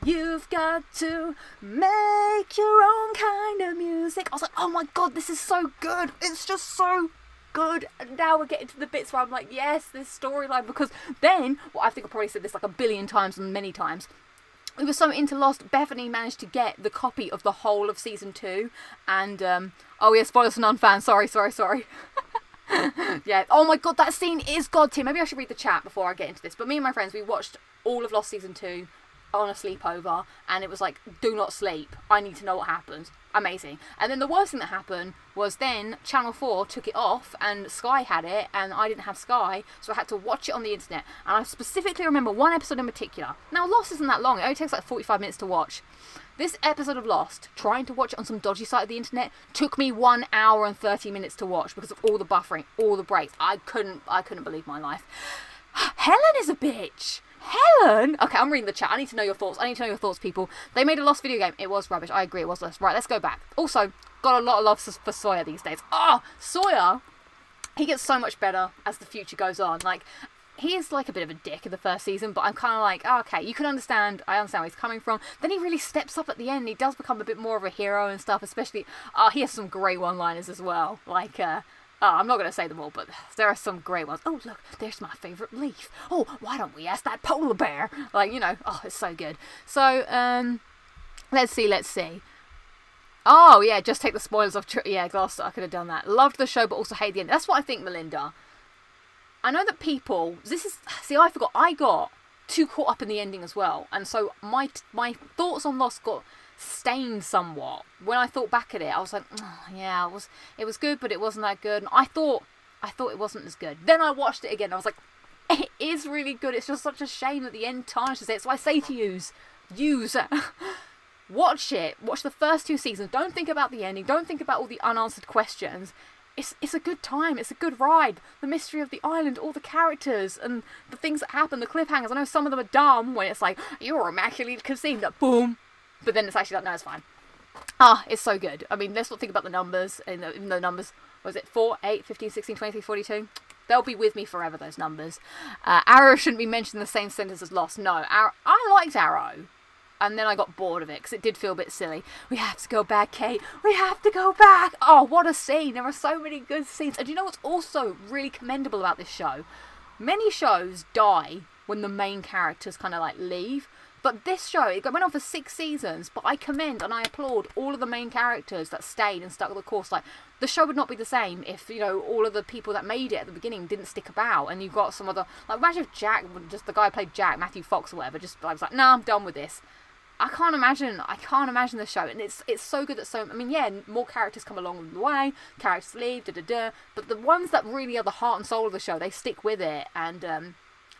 you've got to make your own kind of music, I was like, oh my god, this is so good. It's just so good. And now we're getting to the bits where I'm like, yes, this storyline, because then, well, I think I probably said this like a billion times and many times, we were so into Lost, Bethany managed to get the copy of the whole of season 2, and spoilers for non-fans, sorry. Yeah, oh my god, that scene is god tier. Maybe I should read the chat before I get into this, but me and my friends, we watched all of Lost season 2 on a sleepover, and it was like, do not sleep, I need to know what happens. Amazing. And then the worst thing that happened was then Channel 4 took it off and Sky had it, and I didn't have Sky, so I had to watch it on the internet. And I specifically remember one episode in particular. Now, Lost isn't that long, it only takes like 45 minutes to watch. This episode of Lost, trying to watch it on some dodgy site of the internet, took me 1 hour and 30 minutes to watch because of all the buffering, all the breaks. I couldn't believe my life. Helen is a bitch. Helen? Okay, I'm reading the chat. I need to know your thoughts, people. They made a Lost video game. It was rubbish. I agree, it was Lost. Right, let's go back. Also, got a lot of love for Sawyer these days. Sawyer, he gets so much better as the future goes on. Like, he is like a bit of a dick in the first season, but I'm kind of like, okay, you can understand. I understand where he's coming from. Then he really steps up at the end. He does become a bit more of a hero and stuff, especially, he has some great one-liners as well. Like, I'm not going to say them all, but there are some great ones. Oh, look, there's my favourite leaf. Oh, why don't we ask that polar bear? Like, you know, it's so good. So, let's see. Oh, yeah, just take the spoilers off. Gloucester, I could have done that. Loved the show, but also hate the end. That's what I think, Melinda. I know that people, I forgot, I got too caught up in the ending as well. And so my thoughts on Lost got stained somewhat. When I thought back at it, I was like, yeah, it was good, but it wasn't that good. And I thought it wasn't as good. Then I watched it again, and I was like, it is really good. It's just such a shame that the end tarnishes it. So I say to use watch it. Watch the first 2 seasons. Don't think about the ending. Don't think about all the unanswered questions. It's a good time. It's a good ride. The mystery of the island, all the characters, and the things that happen, the cliffhangers. I know some of them are dumb when it's like, you were immaculately conceived, that boom. But then it's actually like, no, it's fine. It's so good. I mean, let's not think about the numbers. Even though numbers, was it 4, 8, 15, 16, 23, 42? They'll be with me forever, those numbers. Arrow shouldn't be mentioned in the same sentence as Lost. No, I liked Arrow. And then I got bored of it because it did feel a bit silly. We have to go back, Kate. We have to go back. Oh, what a scene. There are so many good scenes. And you know what's also really commendable about this show? Many shows die when the main characters kind of like leave. But this show, it went on for 6 seasons, but I commend and I applaud all of the main characters that stayed and stuck the course. Like, the show would not be the same if, you know, all of the people that made it at the beginning didn't stick about, and you've got some other, like, imagine if Jack, just the guy who played Jack, Matthew Fox or whatever, just, I was like, nah, I'm done with this. I can't imagine the show, and it's so good that I mean, yeah, more characters come along the way, characters leave, but the ones that really are the heart and soul of the show, they stick with it, and,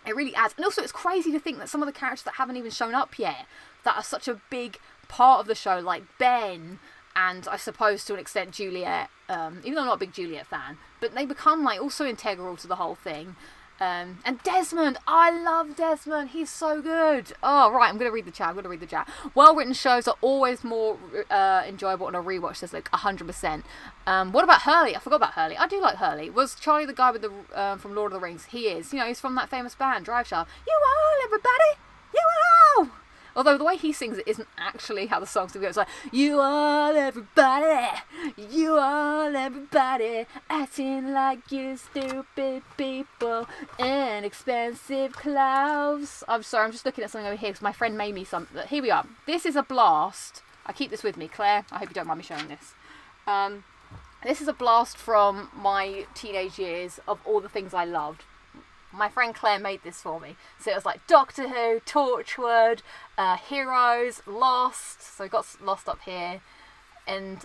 it really adds. And also, it's crazy to think that some of the characters that haven't even shown up yet, that are such a big part of the show, like Ben, and I suppose to an extent Juliet, even though I'm not a big Juliet fan, but they become like also integral to the whole thing. And Desmond, I love Desmond, he's so good. Oh, right, I'm going to read the chat. Well-written shows are always more enjoyable on a rewatch, says like 100%. What about Hurley? I forgot about Hurley. I do like Hurley. Was Charlie the guy with the from Lord of the Rings? He is. You know, he's from that famous band, Drive Shaft. You all, everybody! You all! Although the way he sings it isn't actually how the song's going to go. It's like, you all, everybody, acting like you stupid people in expensive clothes. I'm sorry, I'm just looking at something over here because my friend made me some. Here we are. This is a blast. I keep this with me, Claire. I hope you don't mind me showing this. This is a blast from my teenage years of all the things I loved. My friend Claire made this for me. So it was like Doctor Who, Torchwood, Heroes, Lost. So we got Lost up here. And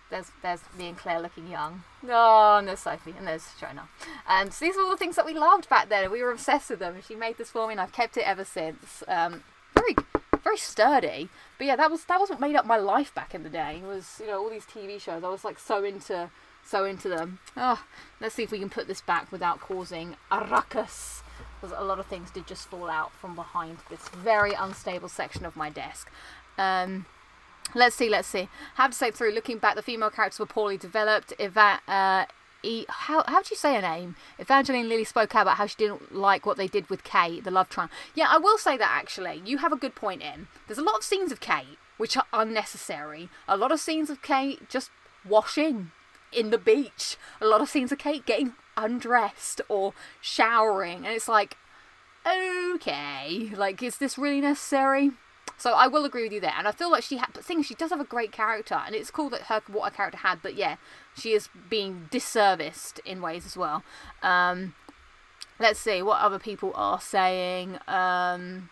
there's me and Claire looking young. Oh, and there's Sophie, and there's Shona. And so these are all the things that we loved back then. We were obsessed with them. And she made this for me, and I've kept it ever since. Very, very sturdy. But yeah, that was what made up my life back in the day. It was, you know, all these TV shows. I was like so into them. Oh, let's see if we can put this back without causing a ruckus, because a lot of things did just fall out from behind this very unstable section of my desk. Let's see. Have to say, through looking back, the female characters were poorly developed. How do you say her name? Evangeline Lilly spoke out about how she didn't like what they did with Kate, the love triangle. Yeah, I will say that actually. You have a good point in. There's a lot of scenes of Kate which are unnecessary. A lot of scenes of Kate just washing in the beach. A lot of scenes of Kate getting undressed or showering, and it's like, okay, like, is this really necessary? So I will agree with you there, and I feel like she does have a great character, and it's cool that what her character had, but yeah, she is being disserviced in ways as well. Let's see what other people are saying. Not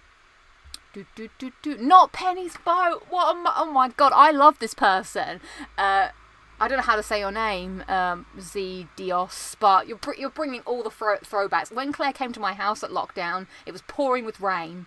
Penny's boat. Oh my god, I love this person. I don't know how to say your name, Z Dios, but you're bringing all the throwbacks. When Claire came to my house at lockdown, it was pouring with rain.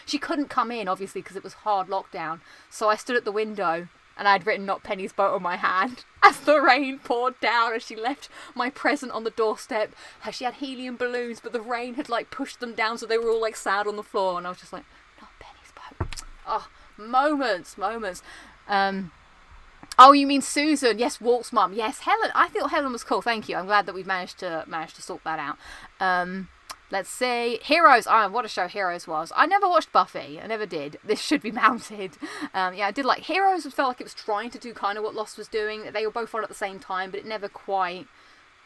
She couldn't come in, obviously, because it was hard lockdown. So I stood at the window, and I had written Not Penny's Boat on my hand as the rain poured down, as she left my present on the doorstep. She had helium balloons, but the rain had, like, pushed them down, so they were all, like, sad on the floor. And I was just like, Not Penny's Boat. Oh, moments. Oh, you mean Susan? Yes, Walt's mum. Yes, Helen. I thought Helen was cool. Thank you. I'm glad that we've managed to sort that out. Let's see. Heroes. Oh, what a show Heroes was. I never watched Buffy. I never did. This should be mounted. Yeah, I did like Heroes. It felt like it was trying to do kind of what Lost was doing. They were both on at the same time, but it never quite.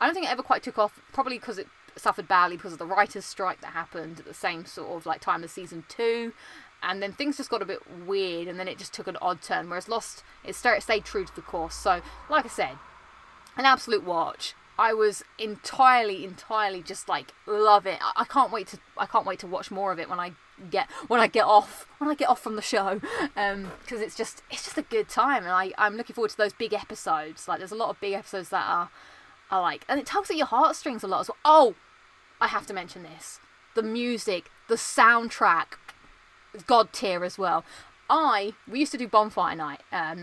I don't think it ever quite took off. Probably because it suffered badly because of the writers' strike that happened at the same sort of like time as season 2. And then things just got a bit weird, and then it just took an odd turn. Whereas Lost, it stayed true to the course. So, like I said, an absolute watch. I was entirely just like love it. I can't wait to watch more of it when I get off from the show, because it's just a good time, and I'm looking forward to those big episodes. Like, there's a lot of big episodes that are like, and it tugs at your heartstrings a lot as well. Oh, I have to mention this: the music, the soundtrack. God tier as well. We used to do bonfire night at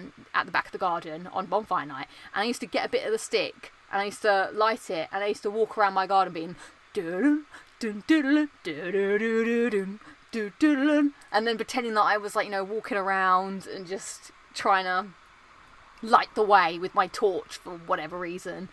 the back of the garden on bonfire night, and I used to get a bit of the stick and I used to light it, and I used to walk around my garden being and then pretending that I was, like, you know, walking around and just trying to light the way with my torch for whatever reason.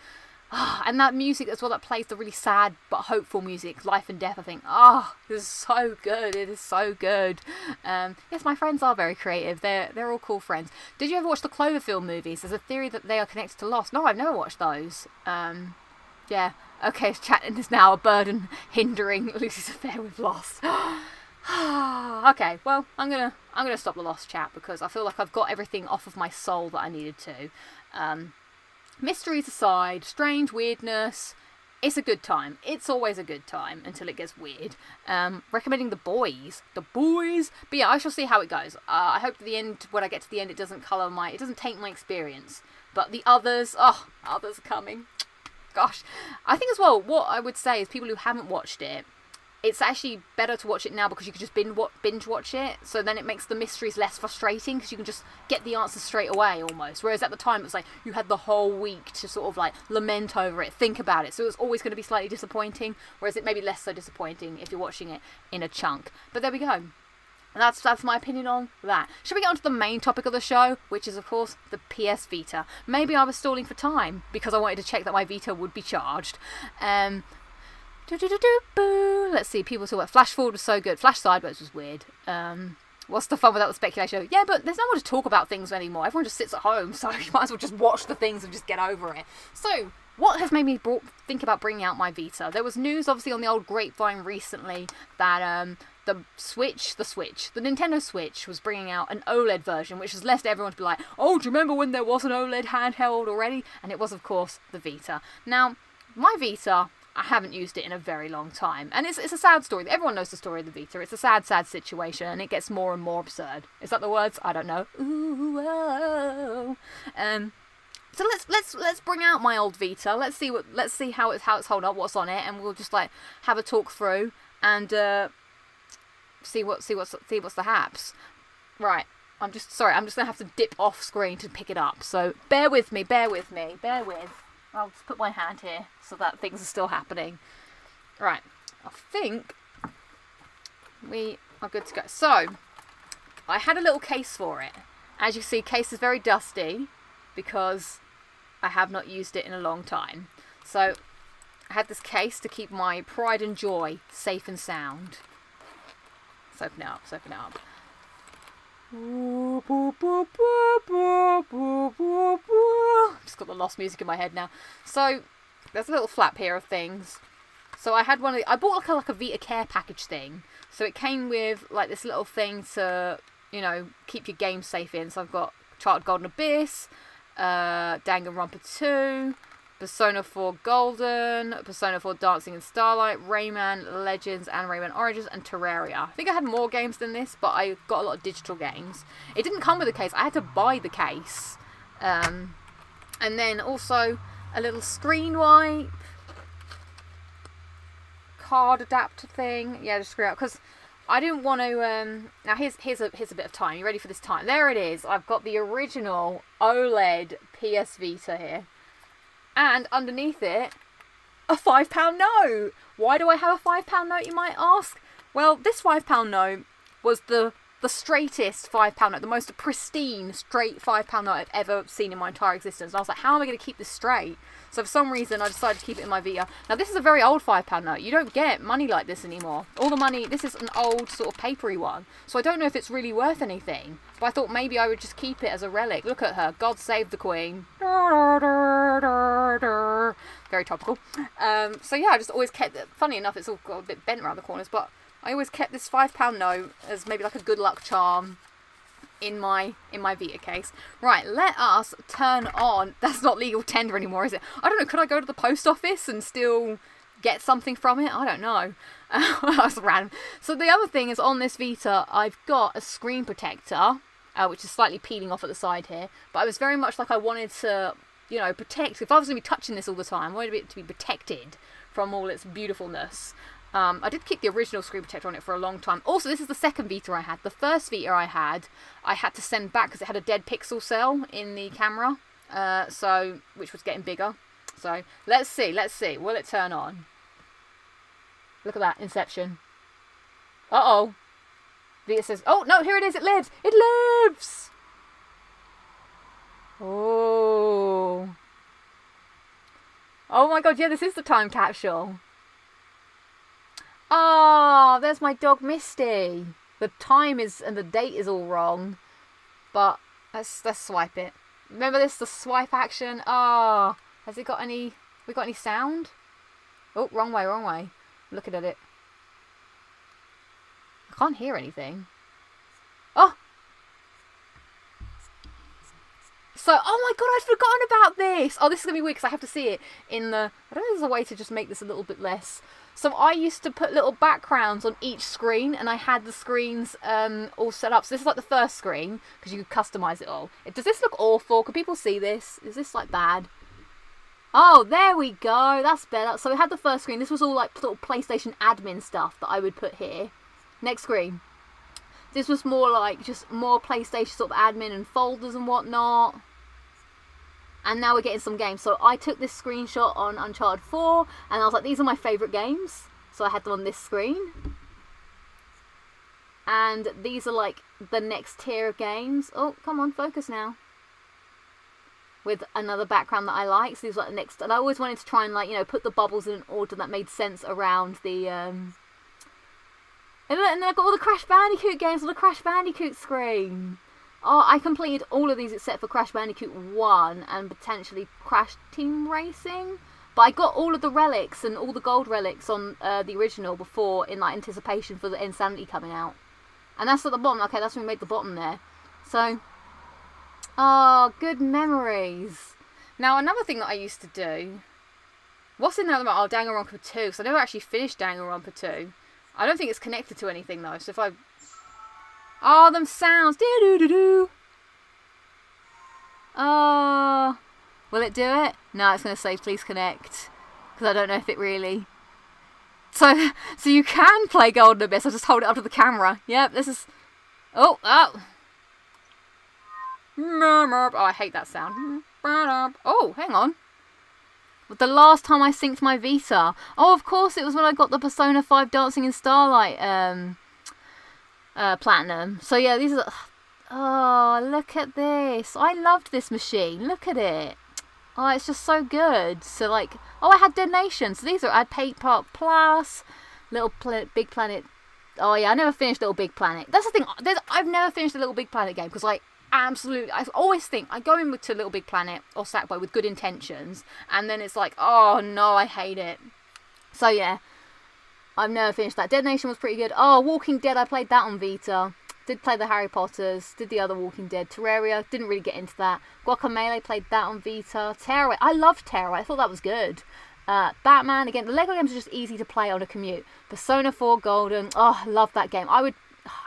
And that music as well that plays, the really sad but hopeful music, Life and Death, I think. Oh, it is so good. It is so good. Yes, my friends are very creative. They're all cool friends. Did you ever watch the Cloverfield movies? There's a theory that they are connected to Lost. No, I've never watched those. Yeah. Okay, chatting is now a burden hindering Lucy's affair with Lost. Okay, well, I'm gonna stop the Lost chat because I feel like I've got everything off of my soul that I needed to. Mysteries aside, strange weirdness, it's a good time. It's always a good time until it gets weird. Recommending The Boys. The Boys! But yeah, I shall see how it goes. I hope at the end, when I get to the end, it doesn't taint my experience. But the others, others are coming. Gosh. I think as well, what I would say is people who haven't watched it, it's actually better to watch it now because you can just binge watch it. So then it makes the mysteries less frustrating because you can just get the answers straight away almost. Whereas at the time it was like you had the whole week to sort of like lament over it, think about it. So it was always going to be slightly disappointing. Whereas it may be less so disappointing if you're watching it in a chunk. But there we go. And that's my opinion on that. Should we get on to the main topic of the show, which is, of course, the PS Vita. Maybe I was stalling for time because I wanted to check that my Vita would be charged. Let's see, people talk about Flash Forward was so good. Flash Sideways was weird. What's the fun without the speculation? Yeah, but there's no one to talk about things anymore. Everyone just sits at home, so you might as well just watch the things and just get over it. So, what has made me think about bringing out my Vita? There was news, obviously, on the old grapevine recently that the Nintendo Switch was bringing out an OLED version, which has left everyone to be like, oh, do you remember when there was an OLED handheld already? And it was, of course, the Vita. Now, my Vita, I haven't used it in a very long time. And it's a sad story. Everyone knows the story of the Vita. It's a sad, sad situation, and it gets more and more absurd. Is that the words? I don't know. Ooh, oh. So let's bring out my old Vita. Let's see how it's holding up, what's on it, and we'll just like have a talk through and see what's the haps. Right. I'm just gonna have to dip off screen to pick it up. So bear with me. I'll just put my hand here so that things are still happening. Right, I think we are good to go. So, I had a little case for it. As you see, case is very dusty because I have not used it in a long time. So, I had this case to keep my pride and joy safe and sound. Let's open it up. Just got the Lost music in my head now. So there's a little flap here of things. So I had I bought like a Vita Care package thing. So it came with like this little thing to, keep your game safe in. So I've got Chartered Golden Abyss, Danganronpa 2, Persona 4 Golden, Persona 4 Dancing in Starlight, Rayman Legends and Rayman Origins, and Terraria. I think I had more games than this, but I got a lot of digital games. It didn't come with a case. I had to buy the case. And then also a little screen wipe, card adapter thing. Yeah, just screw it out because I didn't want to. Now here's a bit of time. You ready for this time? There it is. I've got the original OLED PS Vita here. And underneath it, a £5 note. Why do I have a £5 note, you might ask? Well, this £5 note was the straightest £5 note, the most pristine, straight £5 note I've ever seen in my entire existence. And I was like, how am I going to keep this straight? So for some reason, I decided to keep it in my Vita. Now, this is a very old £5 note. You don't get money like this anymore. All the money, this is an old sort of papery one. So I don't know if it's really worth anything. But I thought maybe I would just keep it as a relic. Look at her. God save the Queen. Very topical. So yeah, I just always kept it. Funny enough, it's all got a bit bent around the corners, but I always kept this £5 note as maybe like a good luck charm in my Vita case. Right, let us turn on. That's not legal tender anymore, is it? I don't know. Could I go to the post office and still get something from it? I don't know. That's random. So the other thing is, on this Vita, I've got a screen protector, which is slightly peeling off at the side here. But I was very much like I wanted to, protect. If I was going to be touching this all the time, I wanted it to be protected from all its beautifulness. I did keep the original screen protector on it for a long time. Also, this is the second Vita I had. The first Vita I had to send back because it had a dead pixel cell in the camera, which was getting bigger. So, let's see. Will it turn on? Look at that, Inception. Uh-oh. Vita says, oh, no, here it is, it lives! It lives! Oh. Oh my god, yeah, this is the time capsule. Oh, there's my dog Misty. The time is, and the date is all wrong. But, let's swipe it. Remember this, the swipe action? Oh, has it got any, we got any sound? Oh, wrong way, wrong way. Looking at it. I can't hear anything. Oh! So, oh my god, I'd forgotten about this! Oh, this is going to be weird because I have to see it in the... I don't know if there's a way to just make this a little bit less. So I used to put little backgrounds on each screen, and I had the screens all set up. So this is like the first screen, because you could customise it all. Does this look awful? Can people see this? Is this like bad? Oh, there we go. That's better. So we had the first screen. This was all like little PlayStation admin stuff that I would put here. Next screen. This was more like just more PlayStation sort of admin and folders and whatnot. And now we're getting some games. So I took this screenshot on Uncharted 4 and I was like, these are my favourite games. So I had them on this screen. And these are like the next tier of games. Oh, come on, focus now. With another background that I like. So these are like the next. And I always wanted to try and, like, you know, put the bubbles in an order that made sense around the... And then I've got all the Crash Bandicoot games on the Crash Bandicoot screen. Oh, I completed all of these except for Crash Bandicoot 1 and potentially Crash Team Racing. But I got all of the relics and all the gold relics on the original before in like anticipation for the Insanity coming out. And that's at the bottom. Okay, that's when we made the bottom there. So, oh, good memories. Now, another thing that I used to do... What's in there at the moment? Oh, Danganronpa 2. Because I never actually finished Danganronpa 2. I don't think it's connected to anything though. So if I... Oh, them sounds. Do-do-do-do. Oh. Will it do it? No, it's going to say please connect. Because I don't know if it really... So you can play Golden Abyss. I'll just hold it up to the camera. Yep, this is... Oh, oh. Oh, I hate that sound. Oh, hang on. The last time I synced my Vita. Oh, of course, it was when I got the Persona 5 Dancing in Starlight Platinum. So yeah, these are... Oh, look at this. I loved this machine. Look at it. Oh, it's just so good. So like... Oh, I had Dead Nation. So these are... I had Paint Park Plus, Big Planet... Oh yeah, I never finished Little Big Planet. That's the thing. I've never finished a Little Big Planet game because like... Absolutely, I always think I go in to Little Big Planet or Sackboy with good intentions, and then it's like, oh no, I hate it. So yeah, I've never finished that. Dead Nation was pretty good. Oh, Walking Dead, I played that on Vita. Did play the Harry Potters. Did the other Walking Dead. Terraria, didn't really get into that. Guacamelee, played that on Vita. Tearaway, I loved Tearaway. I thought that was good. Batman, again, the Lego games are just easy to play on a commute. Persona 4 Golden, oh, love that game. I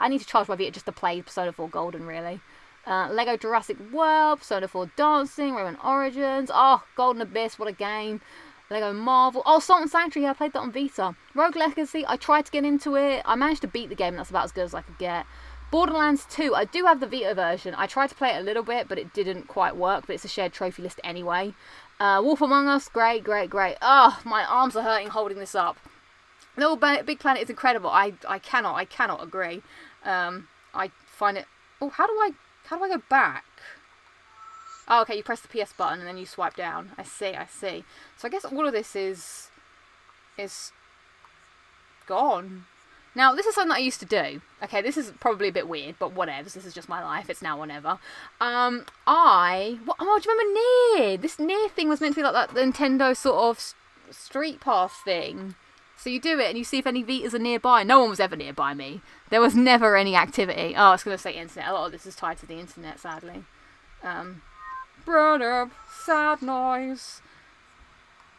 need to charge my Vita just to play Persona 4 Golden, really. Lego Jurassic World, Persona 4 Dancing, Roman Origins, oh, Golden Abyss, what a game. Lego Marvel, oh, Salt and Sanctuary, yeah, I played that on Vita. Rogue Legacy, I tried to get into it, I managed to beat the game, that's about as good as I could get. Borderlands 2, I do have the Vita version, I tried to play it a little bit, but it didn't quite work, but it's a shared trophy list anyway. Wolf Among Us, great, great, great. Oh, my arms are hurting holding this up. Little Big Planet is incredible, I cannot agree. I find it, oh, how do I go back? Oh, okay, you press the PS button and then you swipe down. I see. So I guess all of this is gone. Now, this is something that I used to do. Okay, this is probably a bit weird, but whatever. This is just my life. It's now or never. Oh, do you remember Nier? This Nier thing was meant to be like that Nintendo sort of Street Pass thing. So you do it and you see if any Vitas are nearby. No one was ever nearby me. There was never any activity. Oh, I was going to say internet. A lot of this is tied to the internet, sadly. Brother, sad noise.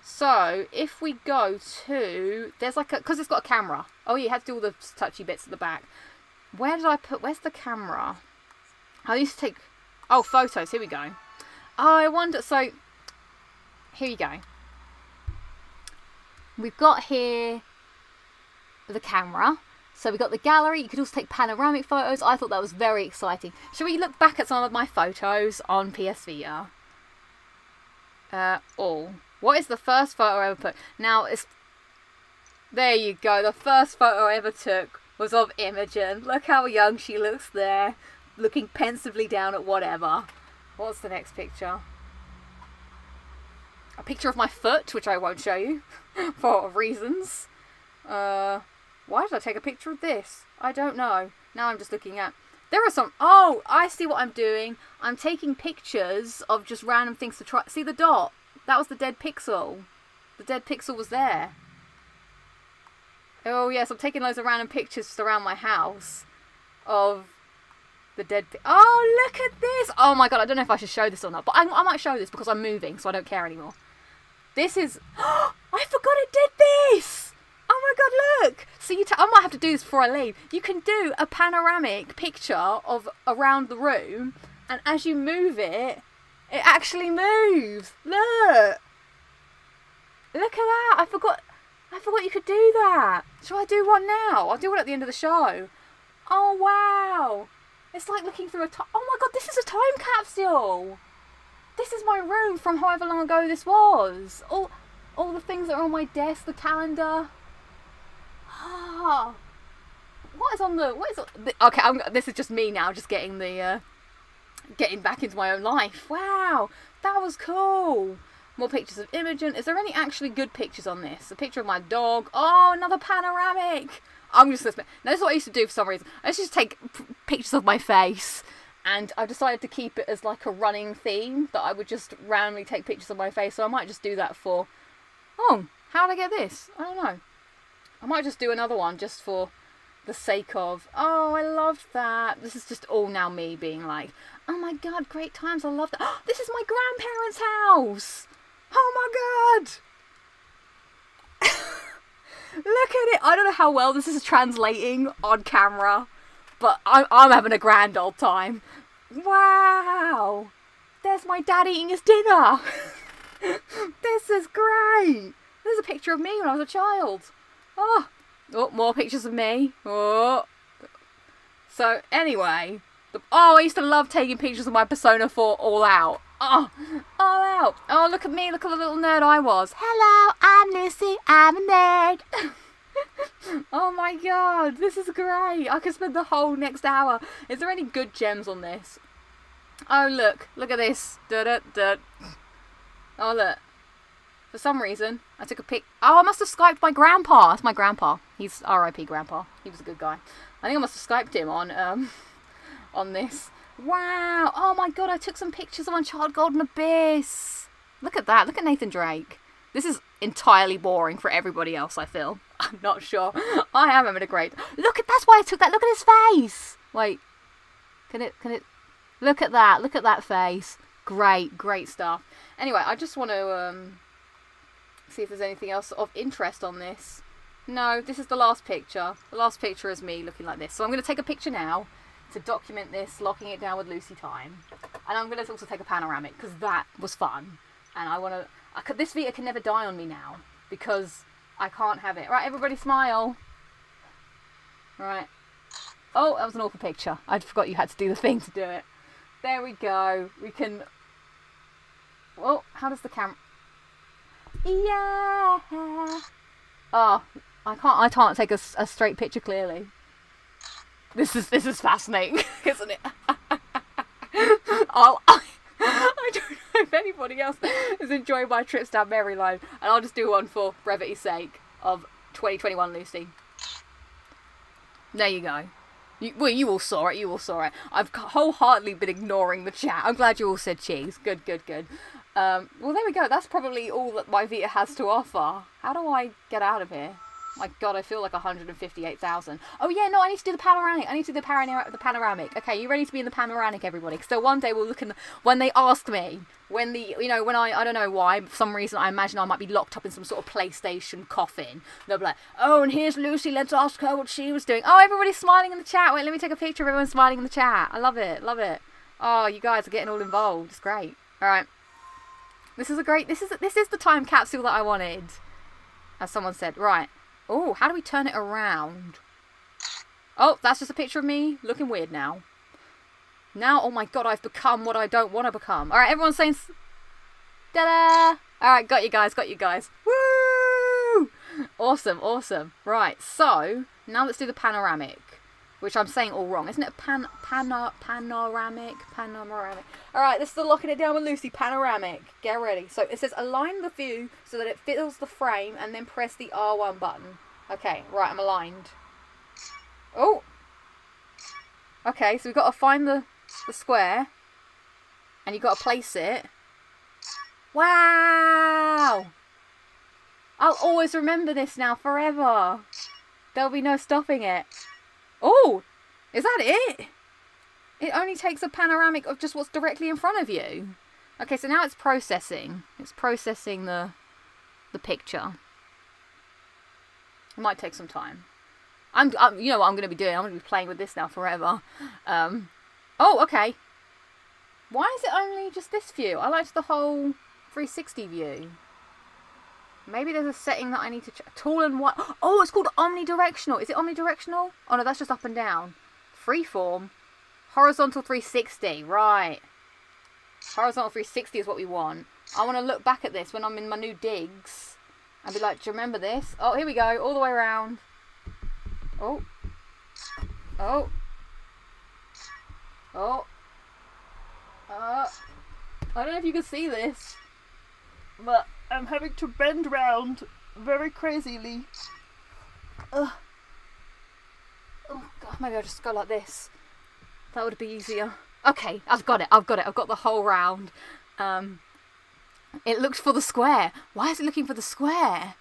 So, if we go to... There's like a... Because it's got a camera. Oh, yeah, you had to do all the touchy bits at the back. Where's the camera? I used to take... Oh, photos. Here we go. Oh, I wonder... So, here you go. We've got here the camera. So we've got the gallery. You could also take panoramic photos. I thought that was very exciting. Shall we look back at some of my photos on PS Vita? What is the first photo I ever put? Now, there you go. The first photo I ever took was of Imogen. Look how young she looks there. Looking pensively down at whatever. What's the next picture? a picture of my foot, which I won't show you for reasons. Why did I take a picture of this? I don't know. Now I'm just looking at... There are some... Oh, I see what I'm doing. I'm taking pictures of just random things to try... See the dot? That was the dead pixel. The dead pixel was there. Oh, yes, I'm taking loads of random pictures just around my house of the dead... Oh, look at this! Oh, my God, I don't know if I should show this or not, but I might show this because I'm moving, so I don't care anymore. This is... I forgot I did this! Oh, my God, look! So I might have to do this before I leave. You can do a panoramic picture of around the room, and as you move it, it actually moves. Look! Look at that! I forgot you could do that. Shall I do one now? I'll do one at the end of the show. Oh, wow. It's like looking through oh my God, this is a time capsule. This is my room from however long ago this was. All the things that are on my desk, the calendar. Ah. Okay, this is just me now, just getting getting back into my own life. Wow, that was cool. More pictures of Imogen. Is there any actually good pictures on this? A picture of my dog. Oh, another panoramic. I'm just listening. Now, this is what I used to do for some reason. I used to just take pictures of my face, and I decided to keep it as like a running theme, that I would just randomly take pictures of my face. So I might just do that for... Oh, how did I get this? I don't know. I might just do another one just for the sake of... Oh, I loved that. This is just all now me being like, oh my God, great times. I love that. Oh, this is my grandparents' house. Oh my God! Look at it! I don't know how well this is translating on camera, but I'm having a grand old time. Wow! There's my dad eating his dinner! This is great! There's a picture of me when I was a child. Oh, more pictures of me. Oh. So, anyway. I used to love taking pictures of my Persona 4 All Out. Oh, all out. Oh, look at me. Look at the little nerd I was. Hello, I'm Lucy. I'm a nerd. Oh my God, this is great. I could spend the whole next hour. Is there any good gems on this? Oh, look. Look at this. Da-da-da. Oh, look. For some reason, I took a pic. Oh, I must have Skyped my grandpa. That's my grandpa. He's R.I.P. grandpa. He was a good guy. I think I must have Skyped him on this. Wow! Oh my God, I took some pictures of Uncharted Golden Abyss. Look at that. Look at Nathan Drake. This is entirely boring for everybody else, I feel. I'm not sure. I am having a great... that's why I took that. Look at his face. Wait. Can it... Look at that. Look at that face. Great stuff. Anyway, I just want to see if there's anything else of interest on this. No, this is the last picture. The last picture is me looking like this. So I'm going to take a picture now to document this, locking it down with Lucy time. And I'm going to also take a panoramic, because that was fun. And I want to... This Vita can never die on me now, because I can't have it. Right, everybody smile. Right. Oh, that was an awful picture. I forgot you had to do the thing to do it. There we go. We can... Well, how does the camera... Yeah! Oh, I can't take a straight picture clearly. This is fascinating, isn't it? I don't know if anybody else is enjoying my trips down memory lane, and I'll just do one for brevity's sake of 2021 Lucy. There you go. You all saw it. You all saw it. I've wholeheartedly been ignoring the chat. I'm glad you all said cheese. Good. Well, there we go. That's probably all that my Vita has to offer. How do I get out of here? My God, I feel like 158,000. Oh yeah, no, I need to do the panoramic. I need to do the panoramic. Okay, you ready to be in the panoramic, everybody? So one day we'll look in when they ask me, when I don't know why, for some reason I imagine I might be locked up in some sort of PlayStation coffin. They'll be like, oh, and here's Lucy, let's ask her what she was doing. Oh, everybody's smiling in the chat. Wait, let me take a picture of everyone smiling in the chat. I love it. Oh, you guys are getting all involved. It's great. All right. This is the time capsule that I wanted. As someone said. Right. Oh, how do we turn it around? Oh, that's just a picture of me looking weird now. Now, oh my God, I've become what I don't want to become. All right, everyone's saying... Ta-da! All right, got you guys. Woo! Awesome. Right, so, now let's do the panoramic. which I'm saying all wrong. Isn't it panoramic? Alright, this is the Locking It Down with Lucy panoramic. Get ready. So it says align the view so that it fills the frame and then press the R1 button. Okay, right, I'm aligned. Oh! Okay, so we've got to find the square. And you've got to place it. Wow! I'll always remember this now forever. There'll be no stopping it. Oh! Is that it? It only takes a panoramic of just what's directly in front of you. Okay, so now it's processing. It's processing the picture. It might take some time. You know what I'm going to be doing? I'm going to be playing with this now forever. Oh, okay. Why is it only just this view? I liked the whole 360 view. Maybe there's a setting that I need to check. Tall and wide. Oh, it's called omnidirectional. Is it omnidirectional? Oh no, that's just up and down. Freeform. Horizontal 360. Right. Horizontal 360 is what we want. I want to look back at this when I'm in my new digs and be like, do you remember this? Oh, here we go. All the way around. Oh. Oh. Oh. I don't know if you can see this, but I'm having to bend round very crazily. Oh God, maybe I'll just go like this. That would be easier. Okay, I've got it. I've got the whole round. It looks for the square. Why is it looking for the square?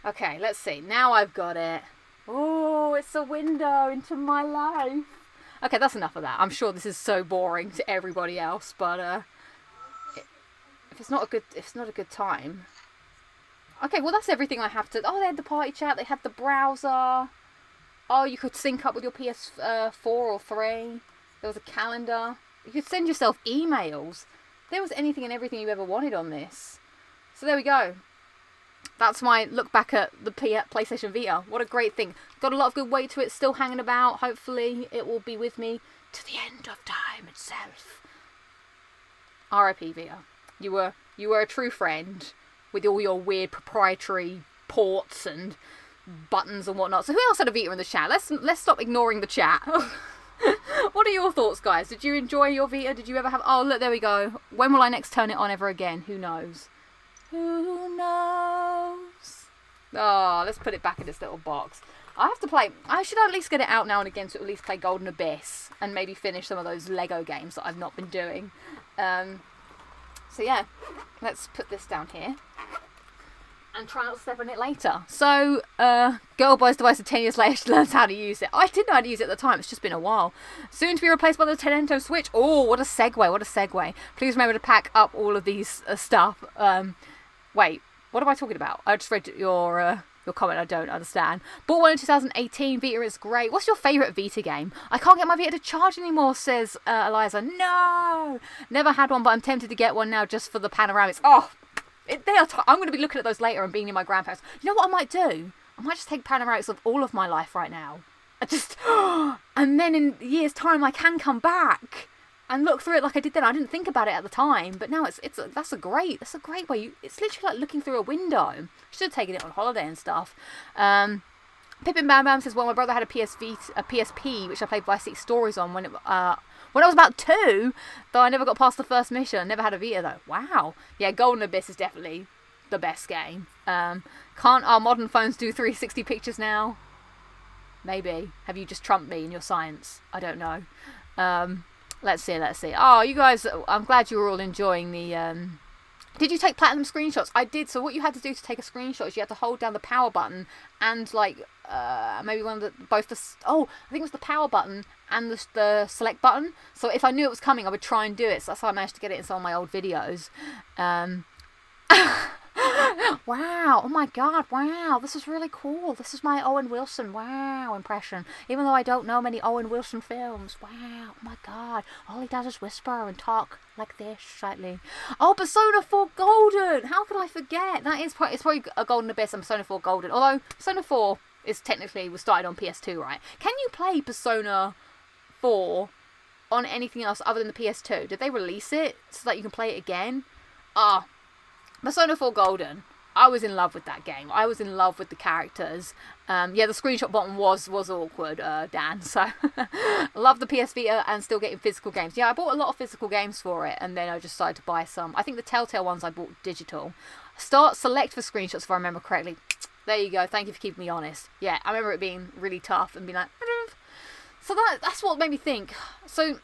Okay, let's see. Now I've got it. Oh, it's a window into my life. Okay, that's enough of that. I'm sure this is so boring to everybody else, but if it's not a good time. Okay, well that's everything I have to. Oh, they had the party chat. They had the browser. Oh, you could sync up with your PS4 or 3. There was a calendar. You could send yourself emails. There was anything and everything you ever wanted on this. So there we go. That's my look back at the PlayStation Vita. What a great thing. Got a lot of good weight to it still hanging about. Hopefully it will be with me to the end of time itself. R.I.P. Vita. You were a true friend with all your weird proprietary ports and buttons and whatnot. So who else had a Vita in the chat? Let's stop ignoring the chat. What are your thoughts, guys? Did you enjoy your Vita? Did you ever have... Oh, look, there we go. When will I next turn it on ever again? Who knows? Who knows? Oh, let's put it back in this little box. I have to play... I should at least get it out now and again to at least play Golden Abyss and maybe finish some of those Lego games that I've not been doing. So yeah, let's put this down here and try not to step on it later. So, girl buys device and 10 years later she learns how to use it. I didn't know how to use it at the time, it's just been a while. Soon to be replaced by the Nintendo Switch. Oh, what a segue. Please remember to pack up all of these stuff. Wait, what am I talking about? I just read your comment, I don't understand. Bought one in 2018, Vita is great. What's your favourite Vita game? I can't get my Vita to charge anymore, says Eliza. No! Never had one, but I'm tempted to get one now just for the panoramics. Oh, I'm going to be looking at those later and being in my grandparents. You know what I might do? I might just take panoramics of all of my life right now. And then in a year's time I can come back and look through it like I did then. I didn't think about it at the time, but now that's a great way. It's literally like looking through a window. Should have taken it on holiday and stuff. Pippin Bam Bam says, well, my brother had a PSP, which I played Vice City Stories on when I was about 2, though I never got past the first mission. Never had a Vita though. Wow. Yeah, Golden Abyss is definitely the best game. Can't our modern phones do 360 pictures now? Maybe. Have you just trumped me in your science? I don't know. Let's see. Oh, you guys, I'm glad you were all enjoying the... Did you take platinum screenshots? I did. So what you had to do to take a screenshot is you had to hold down the power button and maybe one of the... I think it was the power button and the select button. So if I knew it was coming, I would try and do it. So that's how I managed to get it in some of my old videos. Wow, oh my god, wow, this is really cool. This is my Owen Wilson, wow, impression. Even though I don't know many Owen Wilson films, wow, oh my god. All he does is whisper and talk like this, slightly. Oh, Persona 4 Golden, how could I forget? It's probably a Golden Abyss and Persona 4 Golden. Although, Persona 4 was started on PS2, right? Can you play Persona 4 on anything else other than the PS2? Did they release it so that you can play it again? Persona 4 Golden. I was in love with that game. I was in love with the characters. Yeah, the screenshot button was awkward, Dan. So, love the PS Vita and still getting physical games. Yeah, I bought a lot of physical games for it, and then I just decided to buy some. I think the Telltale ones I bought digital. Select for screenshots if I remember correctly. There you go. Thank you for keeping me honest. Yeah, I remember it being really tough and being like... So that's what made me think. So,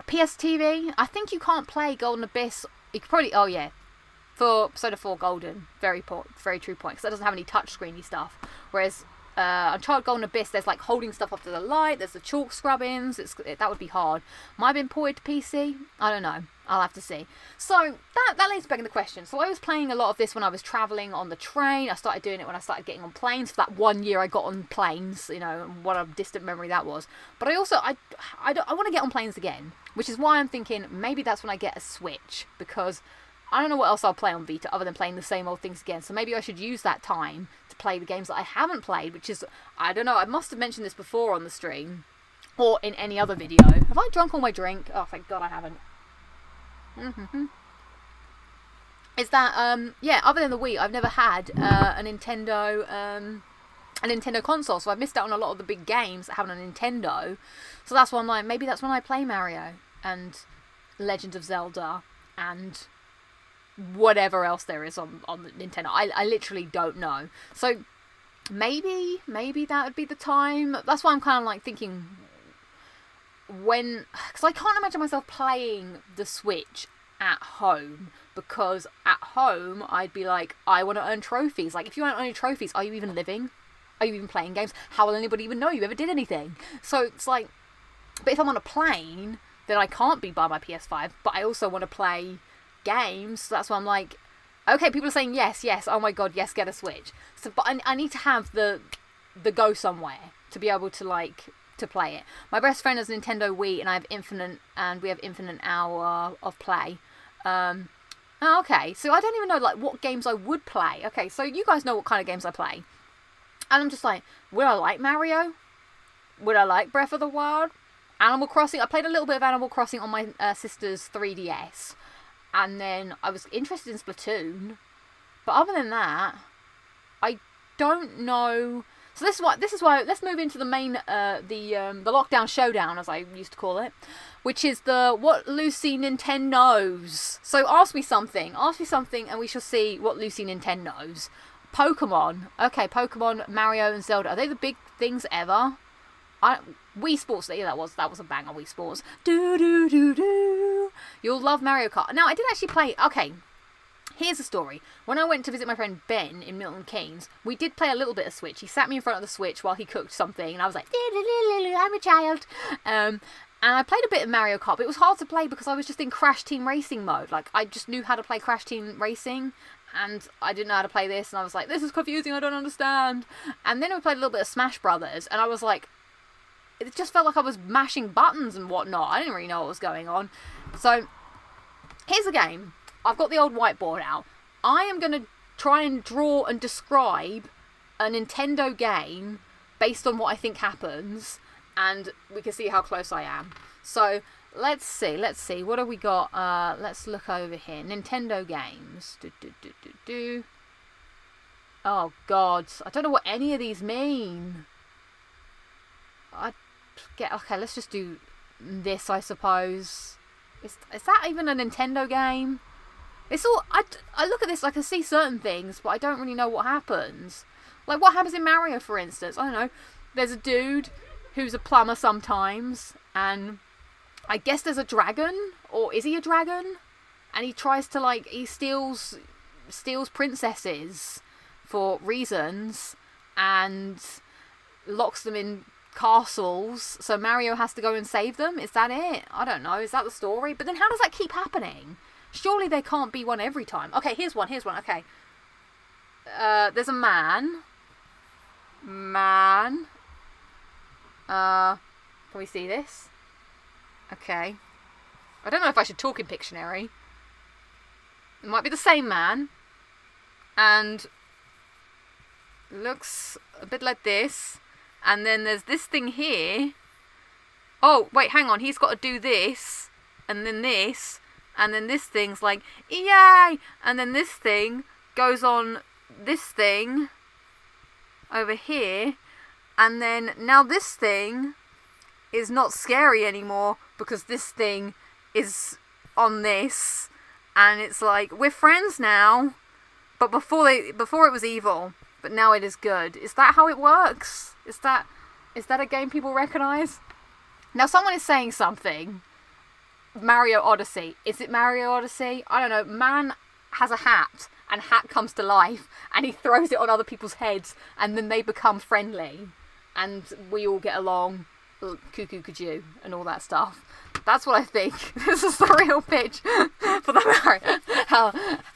PS TV, I think you can't play Golden Abyss. You could probably... Oh, yeah. For Persona 4 Golden, very true point, because that doesn't have any touchscreeny stuff. Whereas Uncharted Golden Abyss, there's like holding stuff up to the light, there's the chalk scrubbings, that would be hard. Might have been ported to PC, I don't know, I'll have to see. So that leads back in the question. So I was playing a lot of this when I was travelling on the train. I started doing it when I started getting on planes. For that 1 year I got on planes, you know, what a distant memory that was. But I also, I want to get on planes again, which is why I'm thinking maybe that's when I get a Switch, because I don't know what else I'll play on Vita other than playing the same old things again. So maybe I should use that time to play the games that I haven't played, which is, I don't know, I must have mentioned this before on the stream or in any other video. Have I drunk all my drink? Oh, thank God I haven't. Is that, yeah, other than the Wii, I've never had a Nintendo console, so I've missed out on a lot of the big games that have on a Nintendo. So that's why I'm like, maybe that's when I play Mario and Legend of Zelda and whatever else there is on the Nintendo. I literally don't know. So maybe that would be the time. That's why I'm kind of like thinking because I can't imagine myself playing the Switch at home, because at home I'd be like, I want to earn trophies. Like, if you aren't earning trophies, are you even living? Are you even playing games? How will anybody even know you ever did anything? So it's like, but if I'm on a plane, then I can't be by my PS5, but I also want to play games. So that's why I'm like, okay, people are saying yes, oh my God, yes, get a Switch. So, but I need to have the go somewhere to be able to like to play it. My best friend has a Nintendo Wii, and we have infinite hour of play. Okay, so I don't even know like what games I would play. Okay, so you guys know what kind of games I play, and I'm just like, would I like Mario? Would I like Breath of the Wild? Animal Crossing. I played a little bit of Animal Crossing on my sister's 3DS. And then I was interested in Splatoon, but other than that, I don't know. So this is why. Let's move into the main, the lockdown showdown, as I used to call it, which is the what Lucy Nintendo knows. So ask me something, and we shall see what Lucy Nintendo knows. Pokemon, okay, Pokemon, Mario, and Zelda. Are they the big things ever? Wii Sports, yeah, that was a banger. Wii Sports. You'll love Mario Kart. Now, I did actually play. Okay, here's the story. When I went to visit my friend Ben in Milton Keynes, we did play a little bit of Switch. He sat me in front of the Switch while he cooked something, and I was like, I'm a child. And I played a bit of Mario Kart, but it was hard to play because I was just in Crash Team Racing mode. Like, I just knew how to play Crash Team Racing, and I didn't know how to play this, and I was like, this is confusing, I don't understand. And then we played a little bit of Smash Brothers, and I was like, it just felt like I was mashing buttons and whatnot. I didn't really know what was going on. So, here's the game. I've got the old whiteboard out. I am going to try and draw and describe a Nintendo game based on what I think happens, and we can see how close I am. So, let's see. What have we got? Let's look over here. Nintendo games. Oh, God. I don't know what any of these mean. Okay, let's just do this, I suppose. Is that even a Nintendo game? It's all... I look at this, like, I see certain things, but I don't really know what happens. Like, what happens in Mario, for instance? I don't know. There's a dude who's a plumber sometimes, and I guess there's a dragon, or is he a dragon? And he tries to, like, he steals princesses for reasons, and locks them in castles, so Mario has to go and save them. Is that it? I don't know. Is that the story? But then how does that keep happening? Surely there can't be one every time. Okay, here's one. Okay. There's a man. Can we see this? Okay. I don't know if I should talk in Pictionary. It might be the same man. And looks a bit like this. And then there's this thing here. Oh, wait, hang on. He's got to do this. And then this. And then this thing's like, yay! And then this thing goes on this thing over here, and then now this thing is not scary anymore because this thing is on this, and it's like, we're friends now, but before it was evil, but now it is good. Is that how it works? Is that a game people recognise? Now someone is saying something. Mario Odyssey. Is it Mario Odyssey? I don't know. Man has a hat, and hat comes to life, and he throws it on other people's heads, and then they become friendly, and we all get along, cuckoo kajoo, and all that stuff. That's what I think. This is the real pitch for the Mario.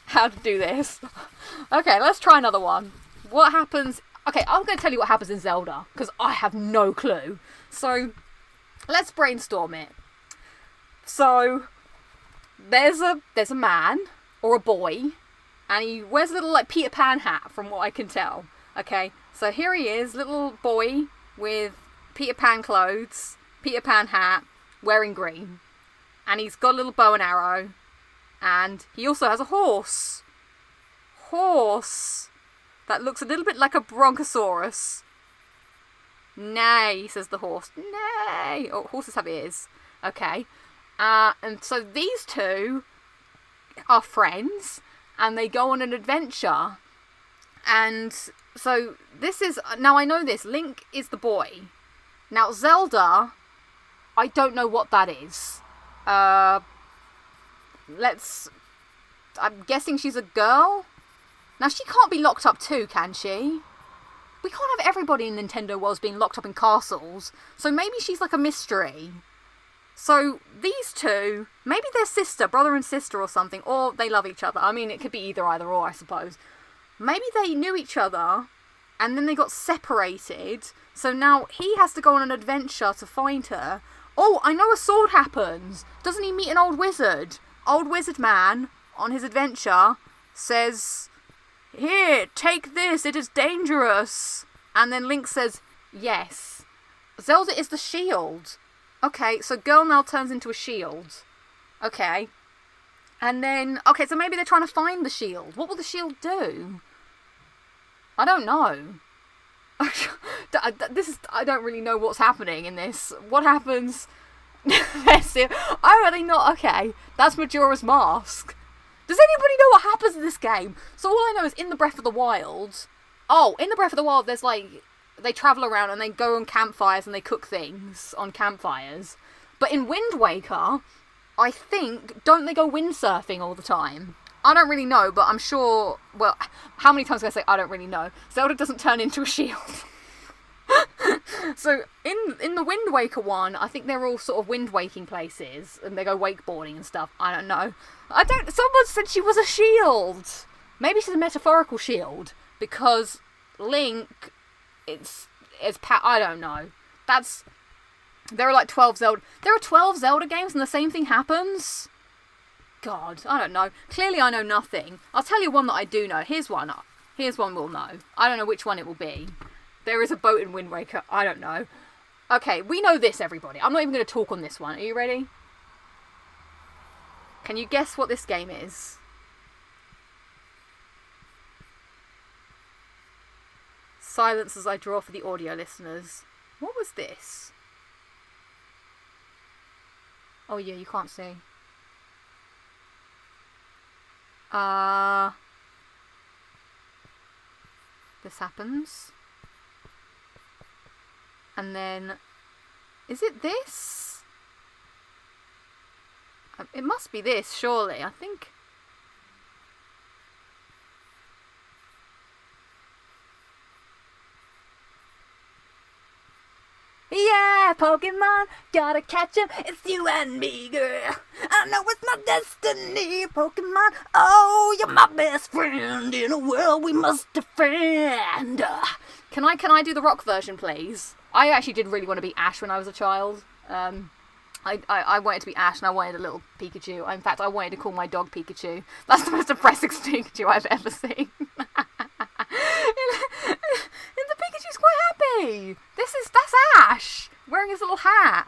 How to do this. Okay, let's try another one. What happens... Okay, I'm going to tell you what happens in Zelda, because I have no clue. So, let's brainstorm it. So, there's a man, or a boy, and he wears a little, like, Peter Pan hat, from what I can tell. Okay, so here he is, little boy with Peter Pan clothes, Peter Pan hat, wearing green. And he's got a little bow and arrow, and he also has a horse. Horse that looks a little bit like a bronchosaurus. Nay, says the horse. Nay. Oh, horses have ears. Okay. And so these two are friends, and they go on an adventure. And so this is... Now I know this. Link is the boy. Now Zelda, I don't know what that is. I'm guessing she's a girl? Now, she can't be locked up too, can she? We can't have everybody in Nintendo Worlds being locked up in castles, so maybe she's like a mystery. So, these two, maybe they're brother and sister or something, or they love each other. I mean, it could be either or, I suppose. Maybe they knew each other, and then they got separated, so now he has to go on an adventure to find her. Oh, I know a sword happens! Doesn't he meet an old wizard? Old wizard man, on his adventure, says... Here, take this, it is dangerous. And then Link says, yes. Zelda is the shield. Okay, so girl now turns into a shield. Okay. And then, okay, so maybe they're trying to find the shield. What will the shield do? I don't know. I don't really know what's happening in this. What happens? Oh, are they not? Okay, that's Majora's Mask. Does anybody know what happens in this game? So all I know is in the Breath of the Wild... Oh, in the Breath of the Wild, there's like... They travel around and they go on campfires and they cook things on campfires. But in Wind Waker, I think... Don't they go windsurfing all the time? I don't really know, but I'm sure... Well, how many times can I say I don't really know? Zelda doesn't turn into a shield. So, in the Wind Waker one, I think they're all sort of wind-waking places, and they go wakeboarding and stuff. I don't know. Someone said she was a shield! Maybe she's a metaphorical shield, because Link, I don't know. There are like 12 Zelda... There are 12 Zelda games and the same thing happens? God, I don't know. Clearly I know nothing. I'll tell you one that I do know. Here's one we'll know. I don't know which one it will be. There is a boat in Wind Waker. I don't know. Okay, we know this, everybody. I'm not even going to talk on this one. Are you ready? Can you guess what this game is? Silence as I draw for the audio listeners. What was this? Oh yeah, you can't see. This happens. And then, is it this? It must be this, surely. I think. Yeah, Pokemon, gotta catch 'em. It's you and me, girl. I know it's my destiny, Pokemon. Oh, you're my best friend in a world we must defend. Can I do the rock version, please? I actually did really want to be Ash when I was a child. I wanted to be Ash and I wanted a little Pikachu. In fact, I wanted to call my dog Pikachu. That's the most depressing Pikachu I've ever seen. And the Pikachu's quite happy. That's Ash wearing his little hat.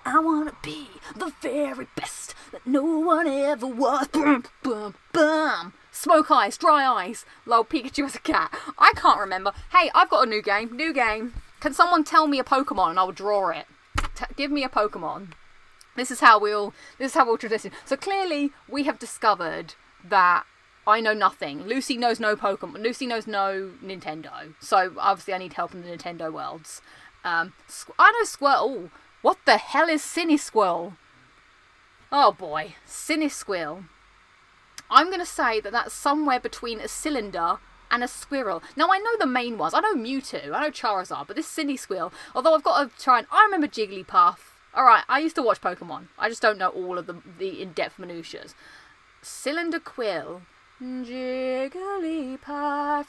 I want to be the very best that no one ever was. Boom, boom, boom. Smoke eyes, dry eyes. Lol, Pikachu as a cat. I can't remember. Hey, I've got a new game. New game. Can someone tell me a Pokemon and I will draw it? Give me a Pokemon. This is how we'll tradition. So clearly we have discovered that I know nothing. Lucy knows no Pokemon. Lucy knows no Nintendo. So obviously I need help in the Nintendo worlds. I know Squirtle. What the hell is Cinesquirtle? Oh boy, Cinesquirtle. I'm going to say that that's somewhere between a cylinder and a squirrel. Now, I know the main ones. I know Mewtwo. I know Charizard. But this Cinesquirtle, although I've got to try and... I remember Jigglypuff. Alright, I used to watch Pokemon. I just don't know all of the in-depth minutiae. Cylindriquill. Jigglypuff,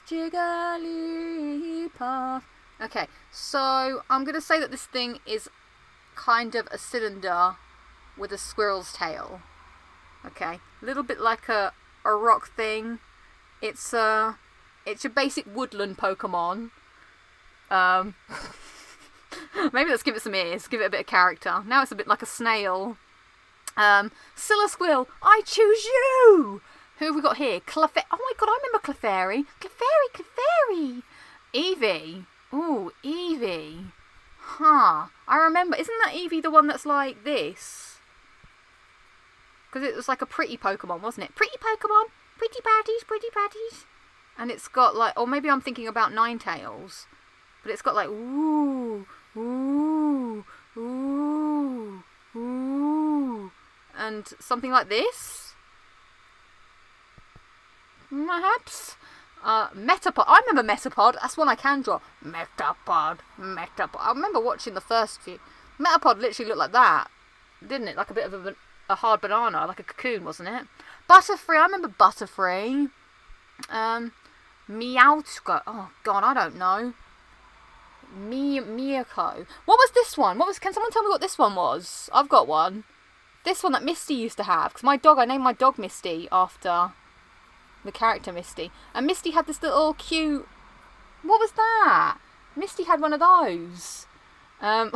Jigglypuff. Okay, so I'm going to say that this thing is kind of a cylinder with a squirrel's tail. Okay, a little bit like a rock thing. It's your basic woodland Pokemon. Maybe let's give it some ears, give it a bit of character. Now it's a bit like a snail. Squirtle, I choose you! Who have we got here? Oh my god, I remember Clefairy. Clefairy! Eevee. Ooh, Eevee. Huh. I remember, isn't that Eevee the one that's like this? Because it was like a pretty Pokemon, wasn't it? Pretty Pokemon! Pretty baddies! And it's got like, or maybe I'm thinking about Ninetales. But it's got like, ooh, and something like this? Perhaps? Metapod. I remember Metapod. That's one I can draw. Metapod. I remember watching the first few. Metapod literally looked like that, didn't it? Like a bit of a hard banana, like a cocoon, wasn't it? Butterfree. I remember Butterfree. Meowsco. Oh god, I don't know. Miyako. What was this one? Can someone tell me what this one was? I've got one. This one that Misty used to have. Because I named my dog Misty after the character Misty. And Misty had this little cute... What was that? Misty had one of those. I'm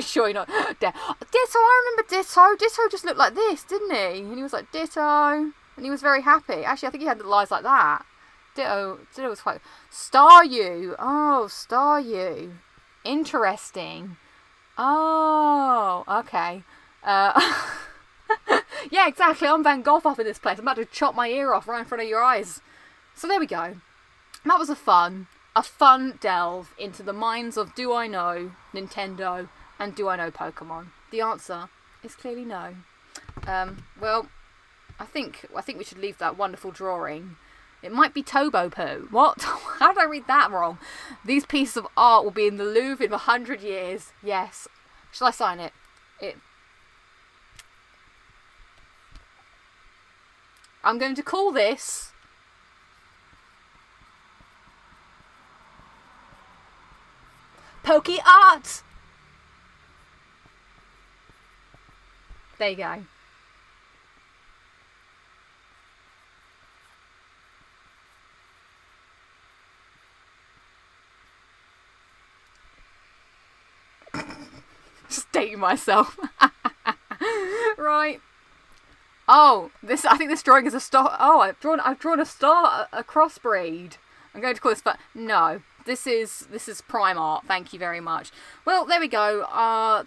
sure you know. Ditto, I remember Ditto. Ditto just looked like this, didn't he? And he was like, Ditto. And he was very happy. Actually, I think he had little eyes like that. Ditto was quite... Staryu. Oh, Staryu. Interesting. Oh, okay. Yeah, exactly. I'm Van Gogh up in this place. I'm about to chop my ear off right in front of your eyes. So there we go. That was a fun delve into the minds of do I know Nintendo and do I know Pokemon? The answer is clearly no. Well, I think we should leave that wonderful drawing. It might be Tobopo. What? How did I read that wrong? These pieces of art will be in the Louvre in 100 years. Yes. Shall I sign it? I'm going to call this Poke Art. There you go. Just dating myself. Right. Oh, I think this drawing is a star. Oh, I've drawn a star, a crossbreed. I'm going to call this, but no. This is prime art. Thank you very much. Well, there we go.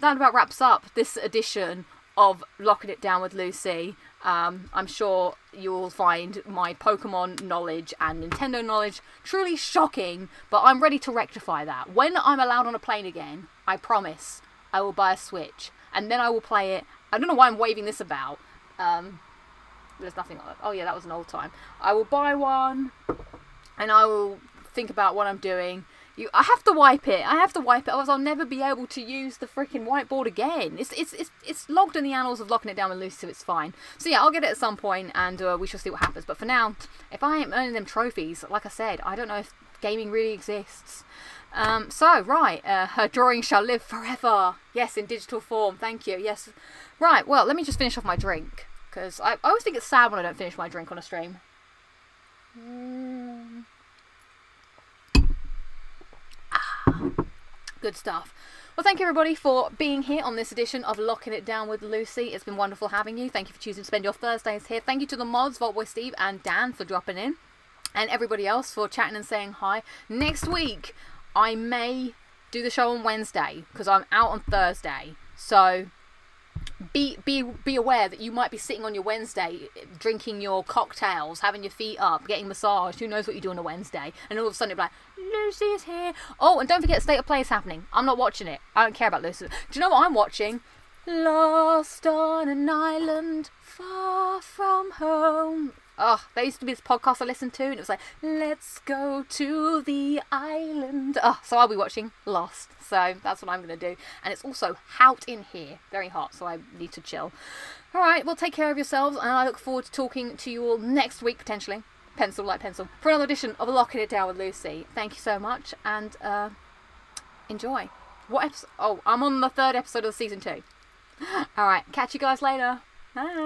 That about wraps up this edition of Locking It Down with Lucy. I'm sure you'll find my Pokemon knowledge and Nintendo knowledge truly shocking, but I'm ready to rectify that. When I'm allowed on a plane again, I promise I will buy a Switch, and then I will play it. I don't know why I'm waving this about. There's nothing like that. Oh yeah, that was an old time. I will buy one, and I will think about what I'm doing. I have to wipe it. Otherwise I'll never be able to use the freaking whiteboard again. It's logged in the annals of Locking It Down with Lucy, so it's fine. So yeah, I'll get it at some point, and we shall see what happens. But for now, if I ain't earning them trophies, like I said, I don't know if gaming really exists. Her drawing shall live forever. Yes, in digital form. Thank you. Yes. Right, well, let me just finish off my drink, because I always think it's sad when I don't finish my drink on a stream. Good stuff. Well, thank you everybody for being here on this edition of Locking It Down with Lucy. It's been wonderful having you. Thank you for choosing to spend your Thursdays here. Thank you to the mods, Vaultboy Steve and Dan, for dropping in. And everybody else for chatting and saying hi. Next week, I may do the show on Wednesday because I'm out on Thursday. So be aware that you might be sitting on your Wednesday drinking your cocktails, having your feet up, getting massaged. Who knows what you do on a Wednesday? And all of a sudden it'll be like, Lucy is here. Oh, and don't forget State of Play is happening. I'm not watching it. I don't care about Lucy. Do you know what I'm watching? Lost on an Island Far From Home. Oh, there used to be this podcast I listened to, and it was like, let's go to the island. Oh, so I'll be watching Lost. So that's what I'm going to do. And it's also hot in here. Very hot, so I need to chill. All right, well, take care of yourselves, and I look forward to talking to you all next week, potentially. Pencil like pencil. For another edition of Locking It Down with Lucy. Thank you so much, and enjoy. What episode? Oh, I'm on the 3rd episode of season 2. All right, catch you guys later. Bye.